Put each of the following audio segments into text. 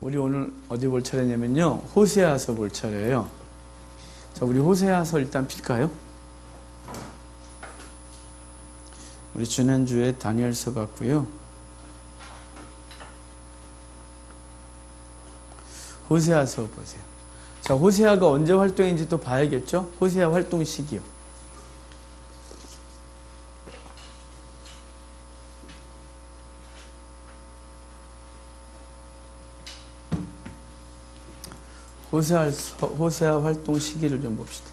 우리 오늘 어디 볼 차례냐면요. 호세아서 볼 차례예요. 자, 우리 호세아서 일단 필까요? 우리 지난주에 다니엘서 봤고요. 호세아서 보세요. 자, 호세아가 언제 활동인지 또 봐야겠죠? 호세아 활동 시기요. 호세아 활동 시기를 좀 봅시다.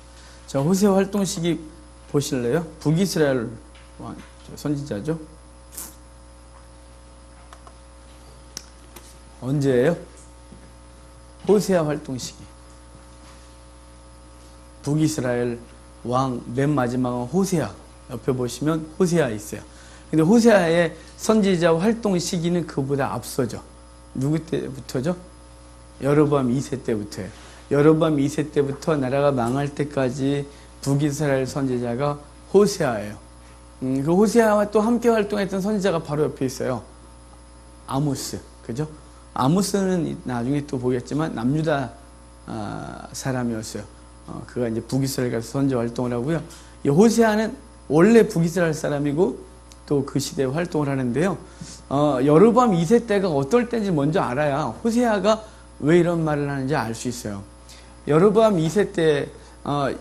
자, 호세아 활동 시기 보실래요? 북이스라엘 왕, 선지자죠? 언제예요? 호세아 활동 시기. 북이스라엘 왕 맨 마지막은 호세아. 옆에 보시면 호세아 있어요. 근데 호세아의 선지자 활동 시기는 그보다 앞서죠. 누구 때부터죠? 여로보암 2세 때부터예요. 여로보암 2세 때부터 나라가 망할 때까지 북이스라엘 선지자가 호세아예요. 그 호세아와 또 함께 활동했던 선지자가 바로 옆에 있어요. 아모스, 그죠? 아모스는 나중에 또 보겠지만 남유다 사람이었어요. 그가 이제 북이스라엘 가서 선지 활동을 하고요. 이 호세아는 원래 북이스라엘 사람이고 또 그 시대에 활동을 하는데요. 여로보암 2세 때가 어떨 때인지 먼저 알아야 호세아가 왜 이런 말을 하는지 알 수 있어요. 여로보암 2세 때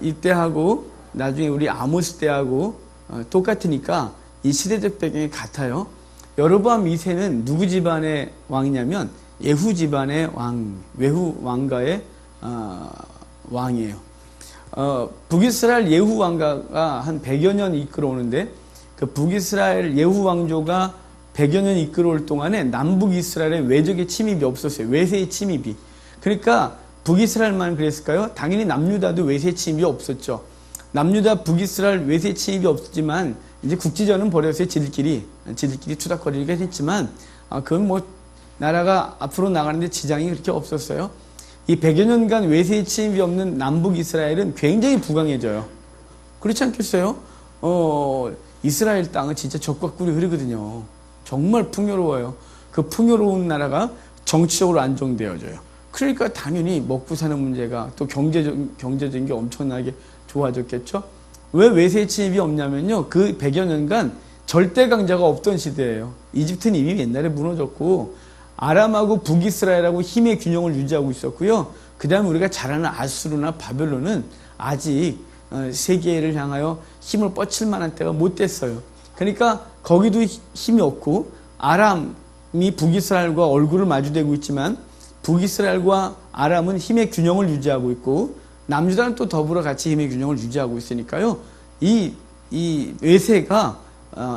이때하고 나중에 우리 아모스 때하고 똑같으니까 이 시대적 배경이 같아요. 여로보암 2세는 누구 집안의 왕이냐면 예후 집안의 왕, 예후 왕가의 왕이에요. 북이스라엘 예후 왕가가 한 100여 년 이끌어오는데 그 북이스라엘 예후 왕조가 100여 년 이끌어올 동안에 남북 이스라엘에 외적의 침입이 없었어요. 외세의 침입이. 그러니까 북이스라엘만 그랬을까요? 당연히 남유다도 외세 침입이 없었죠. 남유다 북이스라엘 외세 침입이 없었지만 이제 국지전은 벌였어요. 지들끼리 투닥거리기가 했지만 그건 뭐 나라가 앞으로 나가는데 지장이 그렇게 없었어요. 이 100여 년간 외세의 침입이 없는 남북 이스라엘은 굉장히 부강해져요. 그렇지 않겠어요? 이스라엘 땅은 진짜 젖과 꿀이 흐르거든요. 정말 풍요로워요. 그 풍요로운 나라가 정치적으로 안정되어져요. 그러니까 당연히 먹고 사는 문제가 또 경제적인 게 엄청나게 좋아졌겠죠. 왜 외세 침입이 없냐면요. 그 100여 년간 절대 강자가 없던 시대예요. 이집트는 이미 옛날에 무너졌고 아람하고 북이스라엘하고 힘의 균형을 유지하고 있었고요. 그 다음에 우리가 잘 아는 아수르나 바벨론은 아직 세계를 향하여 힘을 뻗칠 만한 때가 못 됐어요. 그러니까 거기도 힘이 없고 아람이 북이스라엘과 얼굴을 마주대고 있지만 북이스라엘과 아람은 힘의 균형을 유지하고 있고 남유다는 또 더불어 같이 힘의 균형을 유지하고 있으니까요. 이 외세가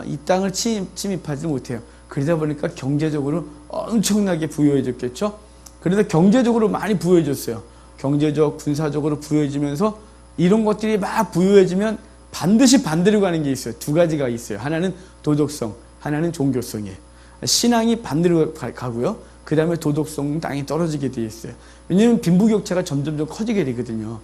이 땅을 침입하지 못해요. 그러다 보니까 경제적으로 엄청나게 부유해졌겠죠. 그래서 경제적으로 많이 부유해졌어요. 경제적, 군사적으로 부유해지면서 이런 것들이 막 부유해지면 반드시 반대로 가는 게 있어요. 두 가지가 있어요. 하나는 도덕성, 하나는 종교성이에요. 신앙이 반대로 가고요. 그 다음에 도덕성 땅이 떨어지게 되어 있어요. 왜냐하면 빈부격차가 점점 커지게 되거든요.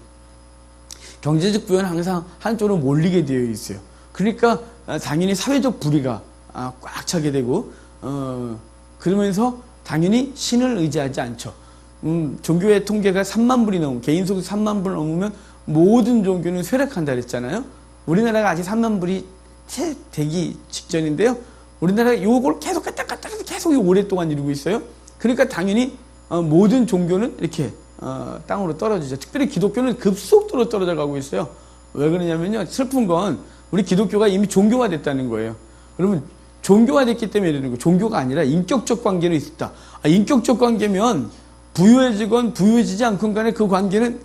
경제적 부여는 항상 한쪽으로 몰리게 되어 있어요. 그러니까 당연히 사회적 불의가 꽉 차게 되고 그러면서 당연히 신을 의지하지 않죠. 종교의 통계가 3만 불이 넘으면 개인소득 3만 불 넘으면 모든 종교는 쇠락한다 그랬잖아요. 우리나라가 아직 3만 불이 채 되기 직전인데요. 우리나라가 요걸 계속 갖다 계속 오랫동안 이루고 있어요. 그러니까 당연히 모든 종교는 이렇게 땅으로 떨어지죠. 특별히 기독교는 급속도로 떨어져 가고 있어요. 왜 그러냐면요. 슬픈 건 우리 기독교가 이미 종교화 됐다는 거예요. 여러분 종교화 됐기 때문에 이러는 거예요. 종교가 아니라 인격적 관계는 있다. 인격적 관계면 부유해지건 부유해지지 않건 간에 그 관계는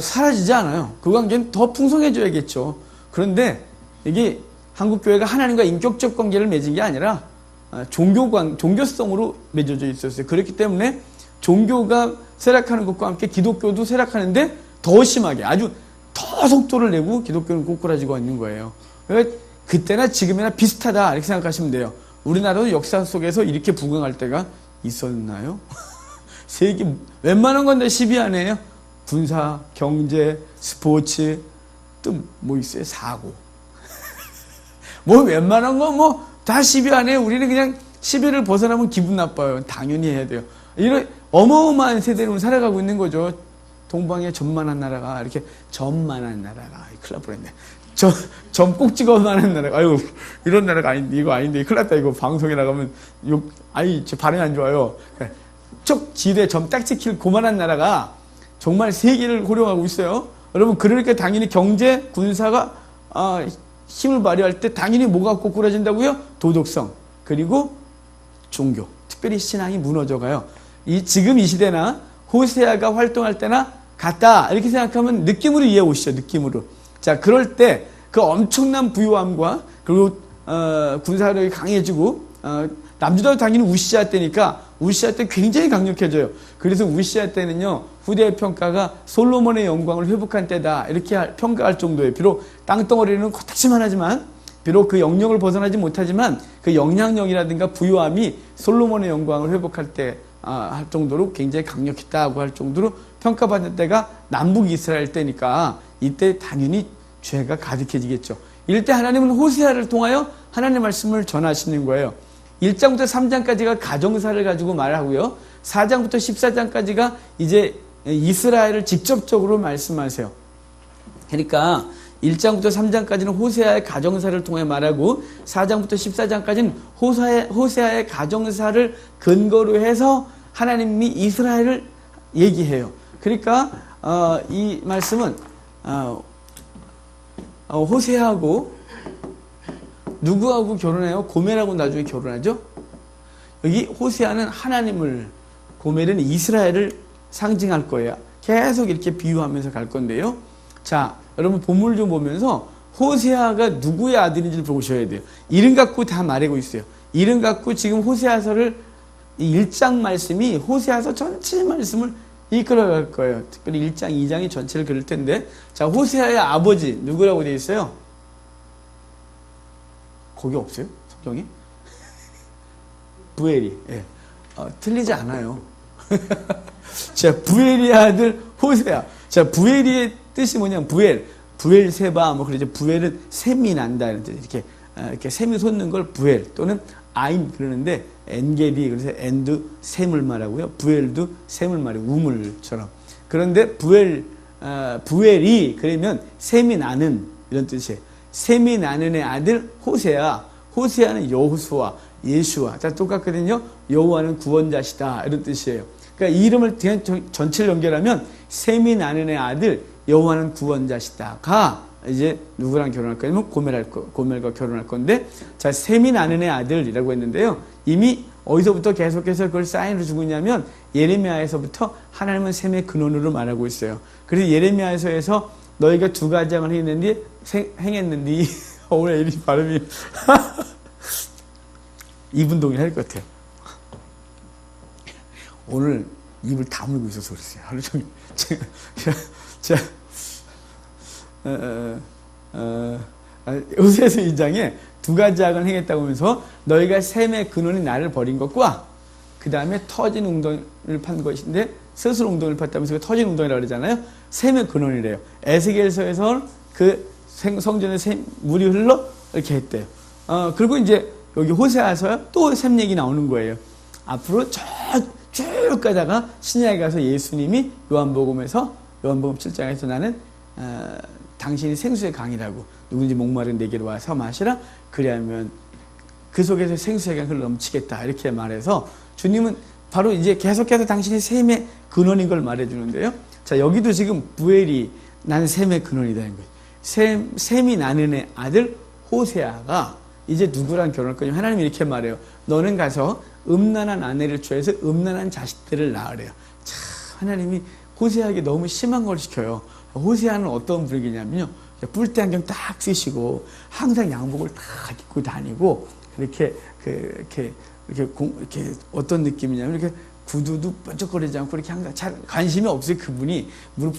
사라지지 않아요. 그 관계는 더 풍성해져야겠죠. 그런데 이게 한국교회가 하나님과 인격적 관계를 맺은 게 아니라 종교성으로 맺어져 있었어요. 그렇기 때문에 종교가 쇠락하는 것과 함께 기독교도 쇠락하는데 더 심하게 아주 더 속도를 내고 기독교는 꼬꾸라지고 있는 거예요. 그러니까 그때나 지금이나 비슷하다 이렇게 생각하시면 돼요. 우리나라도 역사 속에서 이렇게 부강할 때가 있었나요? 세계 웬만한 건 다 10위 안에요. 군사, 경제, 스포츠, 또 뭐 있어요? 사고. 뭐 웬만한 거 뭐 다 10위 안에 우리는 그냥 10위를 벗어나면 기분 나빠요. 당연히 해야 돼요. 이런 어마어마한 세대로 살아가고 있는 거죠. 동방의 점만한 나라가 이렇게 점만한 나라가 큰일 날 뻔했네. 점 꼭찍어만한 나라가 아유 이런 나라가 아닌데 이거 아닌데 큰일 났다 이거 방송에 나가면 욕 아이 저 발음이 안 좋아요. 쪽 지대 점 딱 찍힐 고만한 나라가 정말 세계를 호령하고 있어요. 여러분 그러니까 당연히 경제 군사가 힘을 발휘할 때 당연히 뭐가 꼬꾸라진다고요? 도덕성 그리고 종교 특별히 신앙이 무너져가요. 지금 이 시대나 호세아가 활동할 때나 같다 이렇게 생각하면 느낌으로 이해 오시죠. 느낌으로. 자 그럴 때 그 엄청난 부유함과 그리고 군사력이 강해지고 남주도 당연히 우시아 때니까 우시아 때 굉장히 강력해져요. 그래서 우시아 때는요 후대의 평가가 솔로몬의 영광을 회복한 때다 이렇게 평가할 정도예요. 비록 땅덩어리는 코딱지만 하지만 비록 그 영역을 벗어나지 못하지만 그 영향력이라든가 부유함이 솔로몬의 영광을 회복할 때 할 정도로 굉장히 강력했다고 할 정도로 평가받는 때가 남북 이스라엘 때니까 이때 당연히 죄가 가득해지겠죠. 이때 하나님은 호세아를 통하여 하나님의 말씀을 전하시는 거예요. 1장부터 3장까지가 가정사를 가지고 말하고요. 4장부터 14장까지가 이제 이스라엘을 직접적으로 말씀하세요. 그러니까 1장부터 3장까지는 호세아의 가정사를 통해 말하고 4장부터 14장까지는 호세아의 가정사를 근거로 해서 하나님이 이스라엘을 얘기해요. 그러니까 이 말씀은 호세아하고 누구하고 결혼해요? 고멜하고 나중에 결혼하죠? 여기 호세아는 하나님을, 고멜은 이스라엘을 상징할 거예요. 계속 이렇게 비유하면서 갈 건데요. 자, 여러분 본문을 좀 보면서 호세아가 누구의 아들인지를 보셔야 돼요. 이름 갖고 다 말하고 있어요. 이름 갖고 지금 호세아서를 이 1장 말씀이 호세아서 전체 말씀을 이끌어갈 거예요. 특별히 1장, 2장이 전체를 그릴 텐데 자, 호세아의 아버지 누구라고 되어 있어요? 거기 없어요? 성경에? 부엘이. 예. 틀리지 않아요. 자, 부엘의 아들 호세아. 자, 부엘의 뜻이 뭐냐면 부엘세바 뭐 그러죠. 부엘은 샘이 난다 이런 뜻. 이렇게 샘이 솟는 걸 부엘 또는 아임 그러는데 엔게디 그래서 엔도 샘을 말하고요. 부엘도 샘을 말해요. 우물처럼. 그런데 부엘이 그러면 샘이 나는 이런 뜻이에요. 샘이 나는 의 아들 호세아. 호세아는 여호수아, 예수와 자 똑같거든요. 여호와는 구원자시다 이런 뜻이에요. 그러니까 이 이름을 전체를 연결하면 샘이 나는 의 아들 여호와는 구원자시다가 이제 누구랑 결혼할 거냐면 고멜과 결혼할 건데 자 셈이 나는 의 아들이라고 했는데요. 이미 어디서부터 계속해서 그걸 사인으로 주고 있냐면 예레미야에서부터 하나님은 셈의 근원으로 말하고 있어요. 그래서 예레미야에서 너희가 두 가장을 행했는데 오늘 이 발음이 2분 동안 할 것 같아요. 오늘 입을 다물고 있어서 그랬어요. 하루 종일. 호세아서 2장에 두 가지 악을 행했다고 하면서 너희가 셈의 근원이 나를 버린 것과 그 다음에 터진 웅덩이를 판 것인데 스스로 웅덩이를 팠다면서 터진 웅덩이라고 그러잖아요. 셈의 근원이래요. 에스겔서에서 그 성전에 물이 흘러 이렇게 했대요. 그리고 이제 여기 호세아서 또 셈 얘기 나오는 거예요. 앞으로 쭉 가다가 신약에 가서 예수님이 요한복음 7장에서 나는 당신이 생수의 강이라고 누군지 목마른 내게로 와서 마시라 그리하면 그 속에서 생수의 강을 넘치겠다 이렇게 말해서 주님은 바로 이제 계속해서 당신이 셈의 근원인 걸 말해주는데요. 자 여기도 지금 부엘이 나는 셈의 근원이다는 거예요. 셈이 나는 의 아들 호세아가 이제 누구랑 결혼할 거냐면 하나님이 이렇게 말해요. 너는 가서 음란한 아내를 취해서 음란한 자식들을 낳으래요. 참 하나님이 호세아에게 너무 심한 걸 시켜요. 호세아는 어떤 분위기냐면요. 뿔테 안경 딱 쓰시고 항상 양복을 딱 입고 다니고 이렇게 어떤 느낌이냐면 이렇게 구두도 번쩍거리지 않고 이렇게 항상 잘 관심이 없어요. 그분이 무릎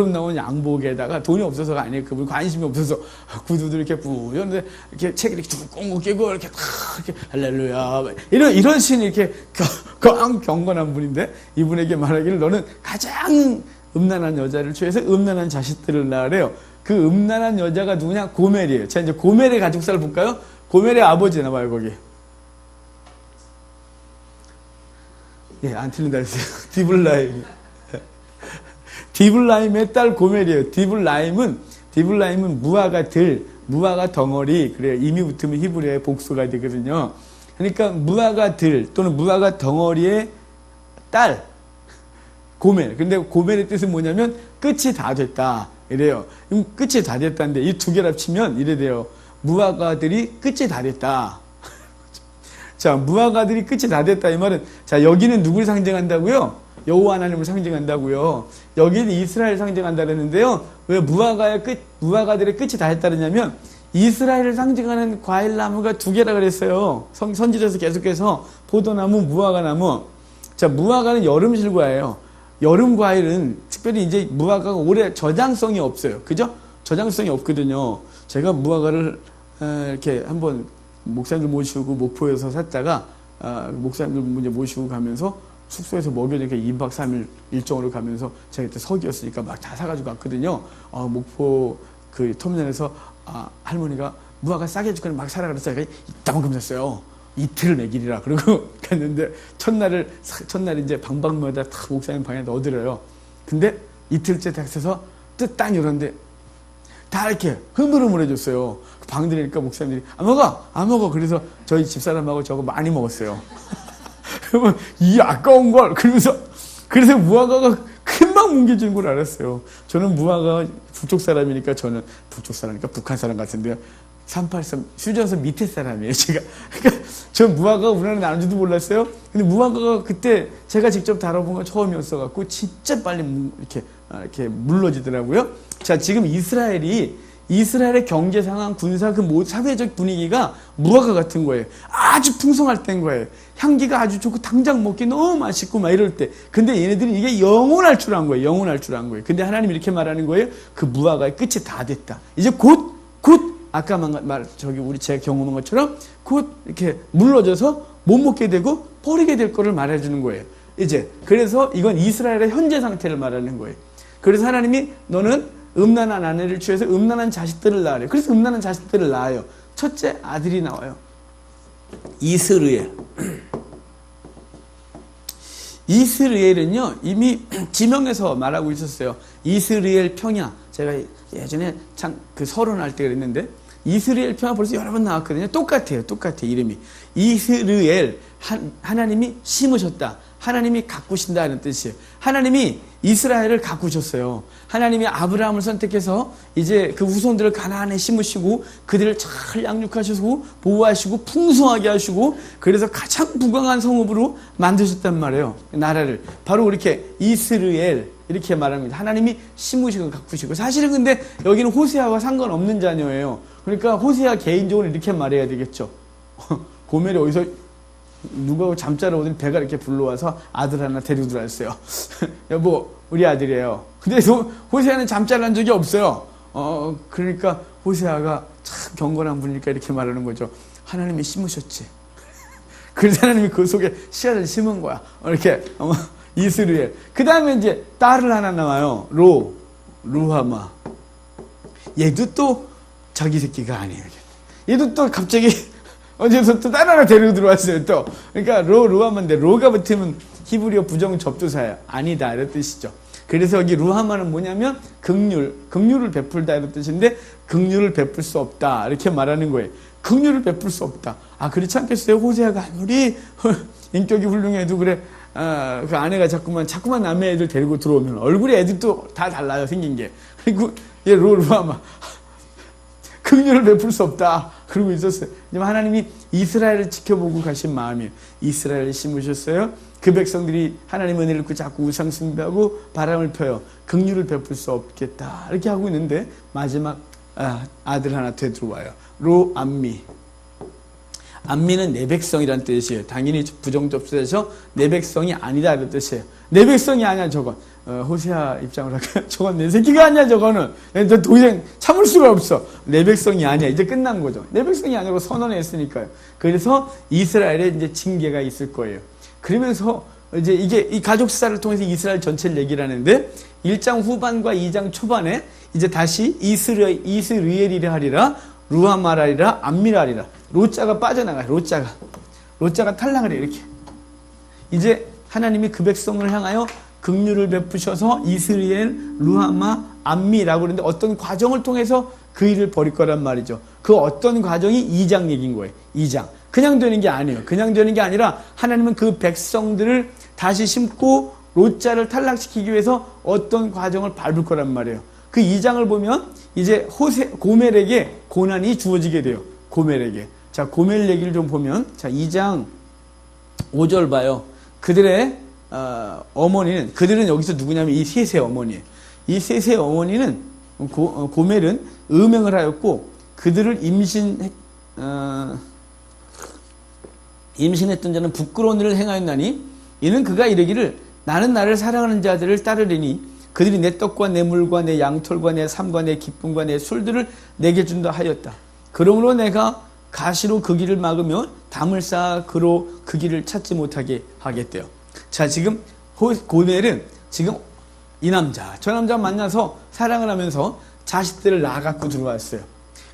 나온 양복에다가 돈이 없어서가 아니에요. 그분 관심이 없어서 구두도 이렇게 부였는데 이렇게 책 이렇게 꽁꽁 끼고 이렇게 할렐루야 이런 신 이렇게 경건한 분인데 이분에게 말하기를 너는 가장 음란한 여자를 취해서 음란한 자식들을 낳으래요. 그 음란한 여자가 누구냐? 고멜이에요. 자 이제 고멜의 가족사를 볼까요? 고멜의 아버지 나와요 거기. 예, 안 틀린다 했어요. 디블라임. 디블라임의 딸 고멜이에요. 디블라임은 무화과 덩어리, 그래요. 임이 붙으면 히브리어의 복수가 되거든요. 그러니까 무화과 또는 무화과 덩어리의 딸, 고멜. 근데 고멜의 뜻은 뭐냐면 끝이 다 됐다. 이래요. 끝이 다 됐다는데 이 두 개를 합치면 이래 돼요. 무화과들이 끝이 다 됐다. 자, 무화과들이 끝이 다 됐다. 이 말은, 자, 여기는 누구를 상징한다고요? 여호와 하나님을 상징한다고요. 여기는 이스라엘 상징한다 그랬는데요. 왜 무화과들의 끝이 다 했다 그러냐면 이스라엘을 상징하는 과일나무가 두 개라 그랬어요. 선지자에서 계속해서 포도나무, 무화과나무. 자, 무화과는 여름 실과예요. 여름 과일은 특별히 이제 무화과가 오래 저장성이 없어요. 그죠? 저장성이 없거든요. 제가 무화과를 이렇게 한번 목사님들 모시고 목포에서 샀다가 목사님들 모시고 가면서 숙소에서 먹여주니까 2박 3일 일정으로 가면서 제가 그때 석이었으니까 막 다 사가지고 갔거든요. 목포 그 터미널에서 할머니가 무화과 싸게 해줄 거니 막 사라 그랬어요. 그러니까 이따만큼 샀어요. 이틀 먹이리라. 그러고 갔는데 첫날 이제 방방마다 다 목사님 방에 넣어드려요. 근데 이틀째 닥쳐서 딱 열었는데 다 이렇게 흐물흐물해졌어요. 방 들으니까 목사님들이 안 먹어. 그래서 저희 집사람하고 저거 많이 먹었어요. 그러면 이 아까운 걸 그래서 무화과가 금방 뭉개지는 걸 알았어요. 저는 무화과가 북쪽 사람이니까 북한 사람 같은데요. 383 휴전서 밑에 사람이에요. 제가 그러니까 저 무화과가 우리나라에 나는지도 몰랐어요. 근데 무화과가 그때 제가 직접 다뤄본 건 처음이었어 갖고 진짜 빨리 이렇게 물러지더라고요. 자, 지금 이스라엘의 경제 상황, 군사 사회적 분위기가 무화과 같은 거예요. 아주 풍성할 때인 거예요. 향기가 아주 좋고 당장 먹기 너무 맛있고 막 이럴 때. 근데 얘네들이 이게 영원할 줄 안 거예요. 근데 하나님이 이렇게 말하는 거예요. 그 무화과의 끝이 다 됐다. 이제 곧 아까 제가 경험한 것처럼 곧 이렇게 물러져서 못 먹게 되고 버리게 될 거를 말해주는 거예요. 이제 그래서 이건 이스라엘의 현재 상태를 말하는 거예요. 그래서 하나님이 너는 음란한 아내를 취해서 음란한 자식들을 낳으래. 그래서 음란한 자식들을 낳아요. 첫째 아들이 나와요. 이스르엘은요 이미 지명에서 말하고 있었어요. 이스라엘 평야. 제가 예전에 그 서론할 때 그랬는데 이스라엘 평야 벌써 여러 번 나왔거든요. 똑같아요. 이름이 이스라엘. 하나님이 심으셨다. 하나님이 가꾸신다 하는 뜻이에요. 하나님이 이스라엘을 가꾸셨어요. 하나님이 아브라함을 선택해서 이제 그 후손들을 가나안에 심으시고 그들을 잘 양육하시고 보호하시고 풍성하게 하시고 그래서 가장 부강한 성읍으로 만드셨단 말이에요. 나라를. 바로 이렇게 이스라엘 이렇게 말하는 거죠. 하나님이 심으시고 가꾸시고. 사실은 근데 여기는 호세아와 상관없는 자녀예요. 그러니까 호세아 개인적으로 이렇게 말해야 되겠죠. 고멜이 어디서 누가 잠자러 오더니 배가 이렇게 불러와서 아들 하나 데리고 들어왔어요. 여보, 우리 아들이에요. 근데 호세아는 잠자러 한 적이 없어요. 그러니까 호세아가 참 경건한 분이니까 이렇게 말하는 거죠. 하나님이 심으셨지. 그래서 하나님이 그 속에 씨앗을 심은 거야. 이렇게 이스라엘. 그 다음에 이제 딸을 하나 나와요. 루하마. 얘도 또 자기 새끼가 아니에요. 얘도 또 갑자기 어디서 또 딸 하나 데리고 들어왔어요, 또. 그러니까 루하마인데, 로가 붙으면 히브리어 부정 접두사야. 아니다, 이런 뜻이죠. 그래서 여기 루하마는 뭐냐면, 긍휼을 베풀다, 이런 뜻인데, 긍휼을 베풀 수 없다. 이렇게 말하는 거예요. 긍휼을 베풀 수 없다. 그렇지 않겠어요? 호세아가 아무리 인격이 훌륭해도 그래. 그 아내가 자꾸만 남의 애들 데리고 들어오면 얼굴에 애들도 다 달라요, 생긴 게. 그리고 얘 루하마. 긍휼을 베풀 수 없다. 그러고 있었어요. 하지만 하나님이 이스라엘을 지켜보고 가신 마음이에요. 이스라엘을 심으셨어요. 그 백성들이 하나님의 은혜를 잊고 자꾸 우상 숭배하고 바람을 펴요. 긍휼을 베풀 수 없겠다. 이렇게 하고 있는데 마지막 아들 하나 되들어와요. 로암미. 암미는 내 백성이란 뜻이에요. 당연히 부정접수해서 내 백성이 아니다 이런 뜻이에요. 내 백성이 아니야 저건. 호세아 입장으로 할까요? 저건 내 새끼가 아니야 저거는. 더 이상 참을 수가 없어. 내 백성이 아니야. 이제 끝난 거죠. 내 백성이 아니라고 선언했으니까요. 그래서 이스라엘에 이제 징계가 있을 거예요. 그러면서 이제 이게 이 가족 수사를 통해서 이스라엘 전체를 얘기를 하는데 1장 후반과 2장 초반에 이제 다시 이스라엘이라 하리라 루하마라리라 암미라리라 로자가 빠져나가요. 로자가 탈락을 해요. 이렇게 이제 하나님이 그 백성을 향하여 긍휼을 베푸셔서 이스라엘, 루하마, 암미라고 그러는데 어떤 과정을 통해서 그 일을 벌일 거란 말이죠. 그 어떤 과정이 2장 얘기인 거예요. 2장. 그냥 되는 게 아니에요. 그냥 되는 게 아니라 하나님은 그 백성들을 다시 심고 롯자를 탈락시키기 위해서 어떤 과정을 밟을 거란 말이에요. 그 2장을 보면 이제 고멜에게 고난이 주어지게 돼요. 고멜에게. 자, 고멜 얘기를 좀 보면, 자, 2장 5절 봐요. 그들의 어머니는, 그들은 여기서 누구냐면 이 셋의 어머니예요. 이 셋의 어머니는 고멜은 음행을 하였고 그들을 임신했던 자는 부끄러운 일을 행하였나니 이는 그가 이르기를 나는 나를 사랑하는 자들을 따르리니 그들이 내 떡과 내 물과 내 양털과 내 삶과 내 기쁨과 내 술들을 내게 준다 하였다. 그러므로 내가 가시로 그 길을 막으며 담을 쌓아 그로 그 길을 찾지 못하게 하겠대요. 자, 지금 고멜은 지금 이 남자, 저 남자 만나서 사랑을 하면서 자식들을 낳아갖고 들어왔어요.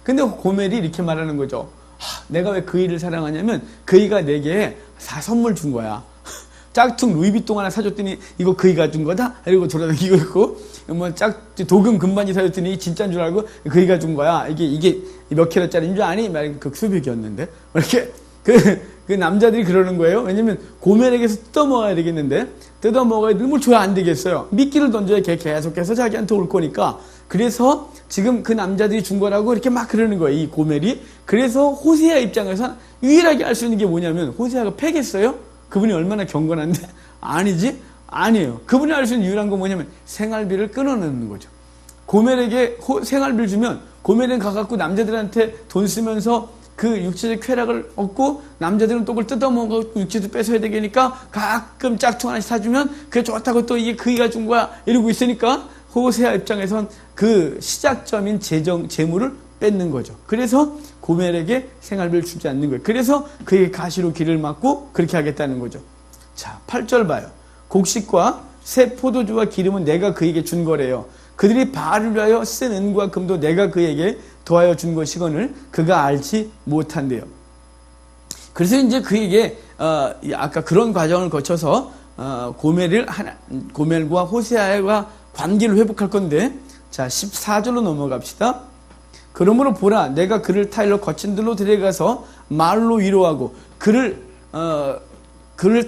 근데 고멜이 이렇게 말하는 거죠. 내가 왜 그 일을 사랑하냐면 그이가 내게 선물 준 거야. 짝퉁 루이비통 하나 사줬더니 이거 그이가 준 거다? 이러고 돌아다니고 있고, 뭐 도금 금반지 사줬더니 진짜인 줄 알고 그이가 준 거야. 이게 몇 킬로짜리인 줄 아니? 말이 극수백이었는데. 이렇게 그 남자들이 그러는 거예요. 왜냐면 고멜에게서 뜯어먹어야 되겠는데, 뜯어먹어야 되면 뭘 줘야 안 되겠어요. 미끼를 던져야 걔 계속해서 자기한테 올 거니까. 그래서 지금 그 남자들이 준 거라고 이렇게 막 그러는 거예요. 이 고멜이. 그래서 호세아 입장에서 유일하게 알 수 있는 게 뭐냐면, 호세아가 패겠어요? 그분이 얼마나 경건한데? 아니지? 아니에요. 그분이 알 수 있는 유일한 건 뭐냐면 생활비를 끊어내는 거죠. 고멜에게 생활비를 주면 고멜은 가갖고 남자들한테 돈 쓰면서 그 육체적 쾌락을 얻고 남자들은 또 그걸 뜯어먹고 육체도 뺏어야 되니까 가끔 짝퉁 하나씩 사주면 그게 좋다고 또 이게 그이가 준 거야 이러고 있으니까 호세아 입장에선 그 시작점인 재물을 뺏는 거죠. 그래서 고멜에게 생활비를 주지 않는 거예요. 그래서 그에게 가시로 길을 막고 그렇게 하겠다는 거죠. 자, 8절 봐요. 곡식과 새 포도주와 기름은 내가 그에게 준 거래요. 그들이 바알을 위하여 쓴 은과 금도 내가 그에게 더하여 준 것이거늘 그가 알지 못한대요. 그래서 이제 그에게 아까 그런 과정을 거쳐서 고멜과 호세아와 관계를 회복할 건데, 자 14절로 넘어갑시다. 그러므로 보라, 내가 그를 타일러 거친 들로 데려가서 말로 위로하고 그를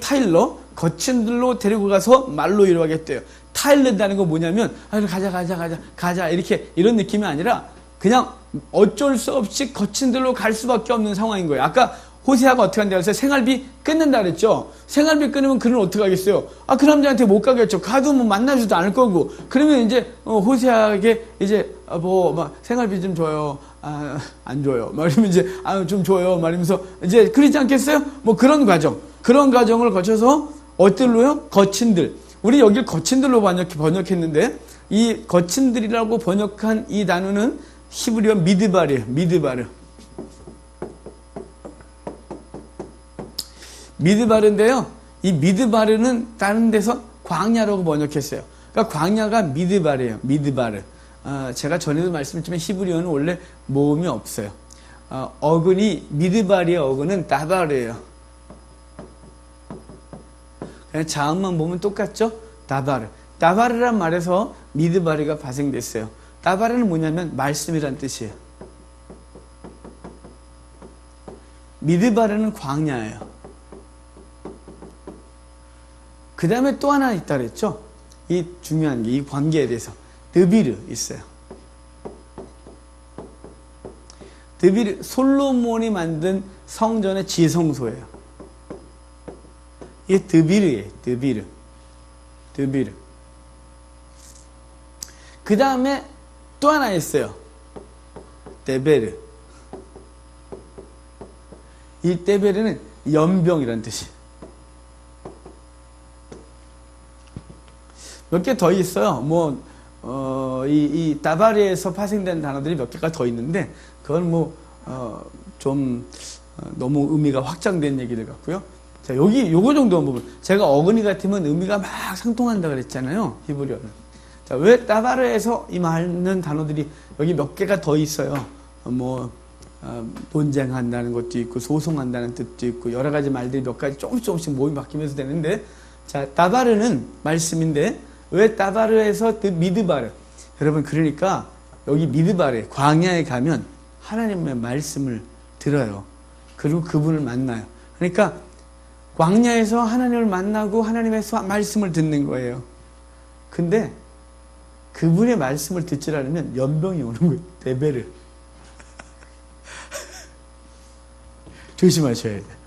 타일러 거친 들로 데리고 가서 말로 위로하겠대요. 타일른다는 건 뭐냐면 가자 이렇게 이런 느낌이 아니라 그냥 어쩔 수 없이 거친 들로 갈 수밖에 없는 상황인 거예요. 아까 호세아가 어떻게 한다고 했어요? 생활비 끊는다 그랬죠. 생활비 끊으면 그는 어떻게 하겠어요? 그 남자한테 못 가겠죠. 가도 뭐 만나지도 않을 거고. 그러면 이제 호세아에게 이제 막 생활비 좀 줘요. 안 줘요. 말이면 이제 좀 줘요. 말이면서 이제 그러지 않겠어요? 뭐 그런 과정을 거쳐서 어떨로요? 거친들. 우리 여기 거친들로 번역했는데 이 거친들이라고 번역한 이 단어는 히브리어 미드바르예요. 미드바르인데요. 이 미드바르는 다른 데서 광야라고 번역했어요. 그러니까 광야가 미드바르예요. 미드바르. 제가 전에도 말씀드렸지만 히브리어는 원래 모음이 없어요. 어근이 미드바르의 어근은 다바르예요. 그냥 자음만 보면 똑같죠? 다바르. 다바르란 말에서 미드바르가 파생됐어요. 다바르는 뭐냐면 말씀이란 뜻이에요. 미드바르는 광야예요. 그 다음에 또 하나 있다 그랬죠? 이 중요한 게, 이 관계에 대해서. 드비르 있어요. 드비르, 솔로몬이 만든 성전의 지성소예요. 이게 드비르예요. 드비르. 그 다음에 또 하나 있어요. 데베르. 이 데베르는 연병이라는 뜻이에요. 몇 개 더 있어요. 이 다바르에서 파생된 단어들이 몇 개가 더 있는데, 그건 너무 의미가 확장된 얘기들 같고요. 자, 요거 정도 부분. 제가 어근이 같으면 의미가 막 상통한다 그랬잖아요. 히브리어는. 자, 왜 다바르에서 이 많은 단어들이 여기 몇 개가 더 있어요. 논쟁한다는 것도 있고, 소송한다는 뜻도 있고, 여러 가지 말들이 몇 가지 조금씩 모임이 바뀌면서 되는데, 자, 다바르는 말씀인데 왜 다바르에서 미드바르? 여러분 그러니까 여기 미드바르 광야에 가면 하나님의 말씀을 들어요. 그리고 그분을 만나요. 그러니까 광야에서 하나님을 만나고 하나님의 말씀을 듣는 거예요. 근데 그분의 말씀을 듣지 않으면 연병이 오는 거예요. 레벨을. 조심하셔야 돼요.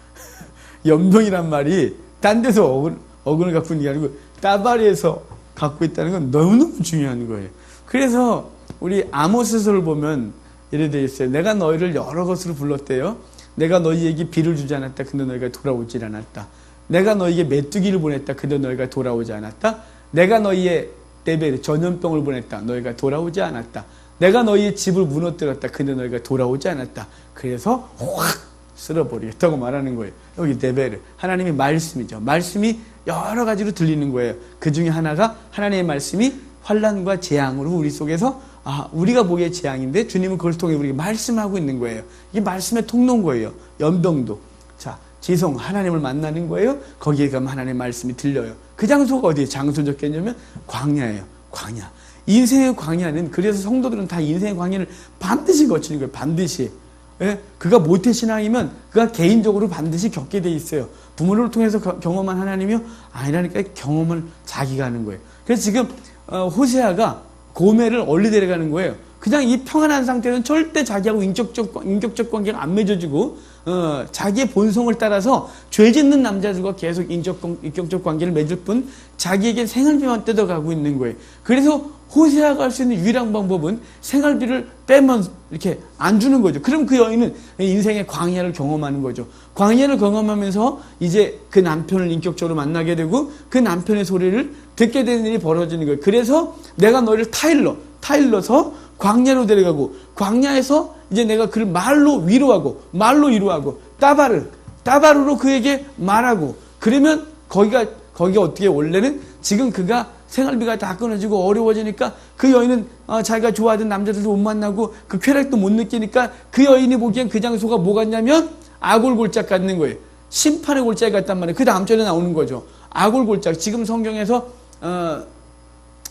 연병이란 말이 딴 데서 어근을 갖고 있는 게 아니고 따바리에서 갖고 있다는 건 너무너무 중요한 거예요. 그래서 우리 아모스서를 보면 이래 되어 있어요. 내가 너희를 여러 것으로 불렀대요. 내가 너희에게 비를 주지 않았다. 근데 너희가 돌아오질 않았다. 내가 너희에게 메뚜기를 보냈다. 근데 너희가 돌아오지 않았다. 내가 너희의 레벨 전염병을 보냈다. 너희가 돌아오지 않았다. 내가 너희의 집을 무너뜨렸다. 근데 너희가 돌아오지 않았다. 그래서 확 쓸어버리겠다고 말하는 거예요. 여기 레벨을 하나님의 말씀이죠. 말씀이 여러 가지로 들리는 거예요. 그 중에 하나가 하나님의 말씀이 환난과 재앙으로 우리 속에서 우리가 보기에 재앙인데 주님은 그걸 통해 우리에게 말씀하고 있는 거예요. 이게 말씀의 통로인 거예요. 연병도. 자, 지성 하나님을 만나는 거예요. 거기에 가면 하나님의 말씀이 들려요. 그 장소가 어디예요? 장소적 개념은 광야예요. 광야. 인생의 광야는 그래서 성도들은 다 인생의 광야를 반드시 거치는 거예요. 반드시. 예? 그가 모태신앙이면 그가 개인적으로 반드시 겪게 돼 있어요. 부모를 통해서 경험한 하나님이요? 아니라니까 경험을 자기가 하는 거예요. 그래서 지금 호세아가 고멜을 얼리 데려가는 거예요. 그냥 이 평안한 상태는 절대 자기하고 인격적 관계가 안 맺어지고 자기의 본성을 따라서 죄 짓는 남자들과 계속 인격적 관계를 맺을 뿐 자기에게 생활비만 뜯어가고 있는 거예요. 그래서 호세아가 할 수 있는 유일한 방법은 생활비를 빼면 이렇게 안 주는 거죠. 그럼 그 여인은 인생의 광야를 경험하는 거죠. 광야를 경험하면서 이제 그 남편을 인격적으로 만나게 되고 그 남편의 소리를 듣게 되는 일이 벌어지는 거예요. 그래서 내가 너를 타일러서 광야로 데려가고 광야에서 이제 내가 그를 말로 위로하고 따바르로 그에게 말하고 그러면 거기가 어떻게 원래는 지금 그가 생활비가 다 끊어지고 어려워지니까 그 여인은 자기가 좋아하던 남자들도 못 만나고 그 쾌락도 못 느끼니까 그 여인이 보기엔 그 장소가 뭐 같냐면 아골골짝 같는 거예요. 심판의 골짜기 같단 말이에요. 그 다음 절에 나오는 거죠. 아골골짝. 지금 성경에서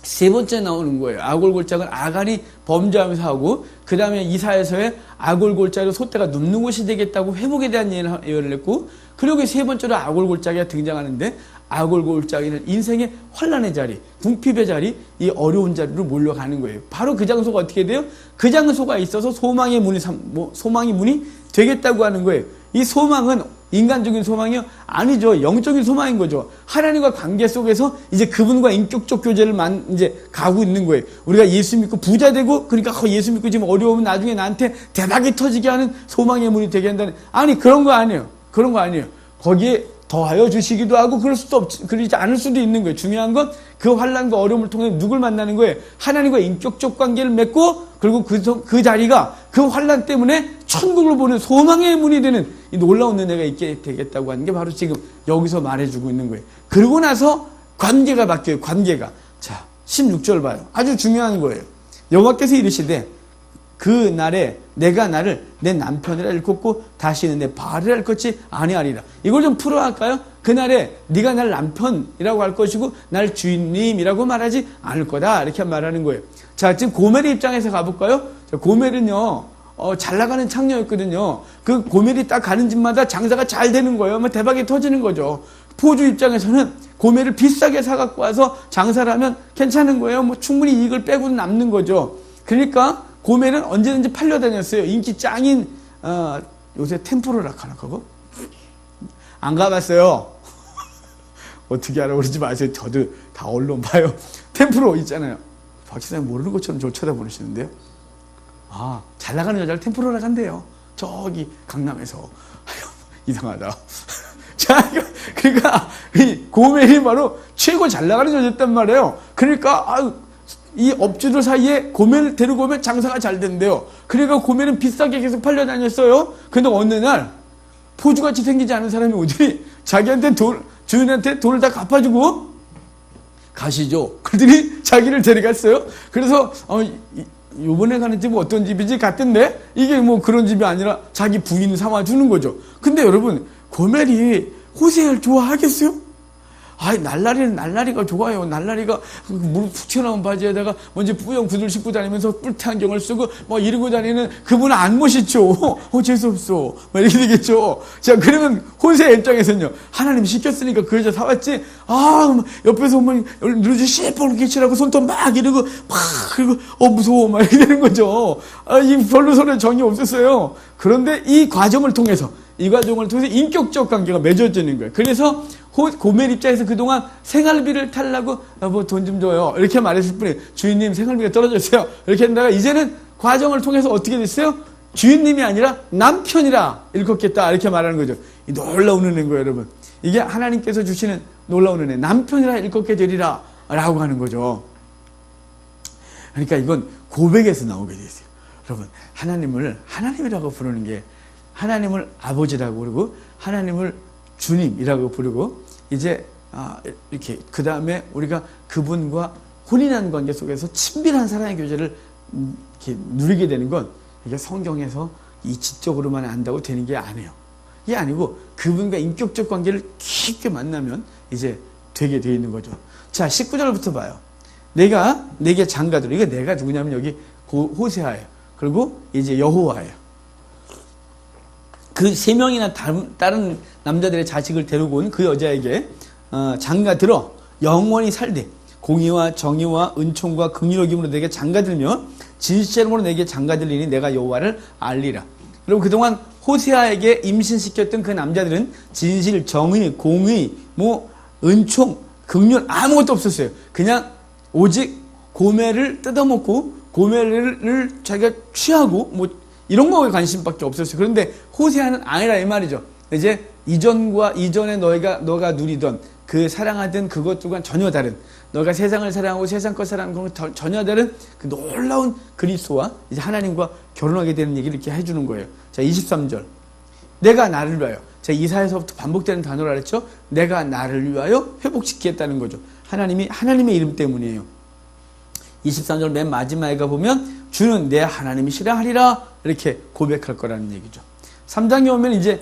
세 번째 나오는 거예요. 아골골짝은 아간이 범죄하면서 하고 그 다음에 이사야서에 아골골짝으로 소떼가 눕는 곳이 되겠다고 회복에 대한 예언을 했고 그리고 세 번째로 아골골짝이 등장하는데 아골골짝이는 인생의 환난의 자리, 궁핍의 자리, 이 어려운 자리로 몰려가는 거예요. 바로 그 장소가 어떻게 돼요? 그 장소가 있어서 소망의 문이 되겠다고 하는 거예요. 이 소망은 인간적인 소망이요? 아니죠. 영적인 소망인 거죠. 하나님과 관계 속에서 이제 그분과 인격적 교제를 이제 가고 있는 거예요. 우리가 예수 믿고 부자 되고, 그러니까 예수 믿고 지금 어려우면 나중에 나한테 대박이 터지게 하는 소망의 문이 되게 한다는, 아니, 그런 거 아니에요. 그런 거 아니에요. 거기에 더하여 주시기도 하고, 그러지 않을 수도 있는 거예요. 중요한 건 그 환난과 어려움을 통해 누굴 만나는 거예요? 하나님과 인격적 관계를 맺고, 그리고 그 자리가 그 환난 때문에 천국을 보는 소망의 문이 되는 이 놀라운 은혜가 있게 되겠다고 하는 게 바로 지금 여기서 말해주고 있는 거예요. 그러고 나서 관계가 바뀌어요. 관계가. 자, 16절 봐요. 아주 중요한 거예요. 여호와께서 이르시되 그 날에 내가 나를 내 남편이라 일컫고 다시는 내 바알이라 일컫지 아니하리라. 이걸 좀 풀어할까요? 그날에 네가 날 남편이라고 할 것이고 날 주인님이라고 말하지 않을 거다. 이렇게 말하는 거예요. 자, 지금 고멜의 입장에서 가볼까요? 자, 고멜은요, 잘 나가는 창녀였거든요. 그 고멜이 딱 가는 집마다 장사가 잘 되는 거예요. 뭐 대박이 터지는 거죠. 포주 입장에서는 고멜을 비싸게 사갖고 와서 장사를 하면 괜찮은 거예요. 뭐 충분히 이익을 빼고는 남는 거죠. 그러니까 고멜은 언제든지 팔려다녔어요. 인기 짱인 요새 템포로라 하나 그거? 안 가봤어요. 어떻게 알아? 그러지 마세요. 저도 다 언론 봐요. 템프로 있잖아요. 박 시장님 모르는 것처럼 저를 쳐다보시는데요. 아, 잘 나가는 여자를 템프로라 간대요. 저기 강남에서. 아유, 이상하다. 자, 그러니까 이 고멜이 바로 최고 잘 나가는 여자였단 말이에요. 그러니까 이 업주들 사이에 고멜 데리고 오면 장사가 잘 된대요. 그러니까 고멜은 비싸게 계속 팔려다녔어요. 근데 어느 날 포주같이 생기지 않은 사람이 오더니 자기한테 주인한테 돈을 다 갚아주고 가시죠. 그러더니 자기를 데려갔어요. 그래서 요번에 가는 집은 어떤 집이지 갔던데 이게 뭐 그런 집이 아니라 자기 부인 삼아주는 거죠. 근데 여러분 고멜이 호세아를 좋아하겠어요? 날라리가 좋아요. 날라리가 무릎 푹 튀어나온 바지에다가 먼저 뿌연 구두를 신고 다니면서 뿔테 안경을 쓰고 이러고 다니는 그분은 안 멋있죠. 재수없어. 이렇게 되겠죠. 자, 그러면 호세아 입장에서는요, 하나님 시켰으니까 그 여자 사왔지. 옆에서 오면 누르지 시뻘겋게 칠하고 손톱 막 이러고 그리고 무서워 이렇게 되는 거죠. 이 별로 서로 정이 없었어요. 그런데 이 과정을 통해서 인격적 관계가 맺어지는 거예요. 그래서 고멜 입장에서 그동안 생활비를 탈라고 돈 좀 줘요. 이렇게 말했을 뿐이에요. 주인님 생활비가 떨어졌어요. 이렇게 했다가 이제는 과정을 통해서 어떻게 됐어요? 주인님이 아니라 남편이라 일컫겠다. 이렇게 말하는 거죠. 이 놀라운 은혜인 거예요, 여러분. 이게 하나님께서 주시는 놀라운 은혜. 남편이라 일컫게 되리라. 라고 하는 거죠. 그러니까 이건 고백에서 나오게 돼 있어요. 여러분, 하나님이라고 부르는 게 하나님을 아버지라고 부르고 하나님을 주님이라고 부르고 이제 이렇게 그 다음에 우리가 그분과 혼인한 관계 속에서 친밀한 사랑의 교제를 이렇게 누리게 되는 건 이게 성경에서 이치적으로만 안다고 되는 게 아니에요. 이게 아니고 그분과 인격적 관계를 깊게 만나면 이제 되게 되어 있는 거죠. 자, 19절부터 봐요. 내가 내게 장가들어. 이게 내가 누구냐면 여기 호세아예요. 그리고 이제 여호와예요. 그 세 명이나 다른 남자들의 자식을 데리고 온 그 여자에게 장가들어 영원히 살되 공의와 정의와 은총과 긍휼함으로 내게 장가들며 진실함으로 내게 장가들리니 내가 여호와를 알리라. 그리고 그동안 호세아에게 임신시켰던 그 남자들은 진실, 정의, 공의, 은총, 긍휼 아무것도 없었어요. 그냥 오직 고멜을 뜯어먹고 고멜을 자기가 취하고 이런 거에 관심밖에 없었어요. 그런데 호세아는 아니라 이 말이죠. 이제 이전에 너가 누리던 그 사랑하던 그것과는 전혀 다른, 너가 세상을 사랑하고 세상 것 사랑하는 건 전혀 다른 그 놀라운 그리스도와 이제 하나님과 결혼하게 되는 얘기를 이렇게 해주는 거예요. 자, 23절. 내가 나를 위하여. 자, 이사야서부터 반복되는 단어라 그랬죠. 내가 나를 위하여 회복시키겠다는 거죠. 하나님의 이름 때문이에요. 23절 맨 마지막에 가보면 주는 내 하나님이시라 하리라 이렇게 고백할 거라는 얘기죠. 3장에 오면 이제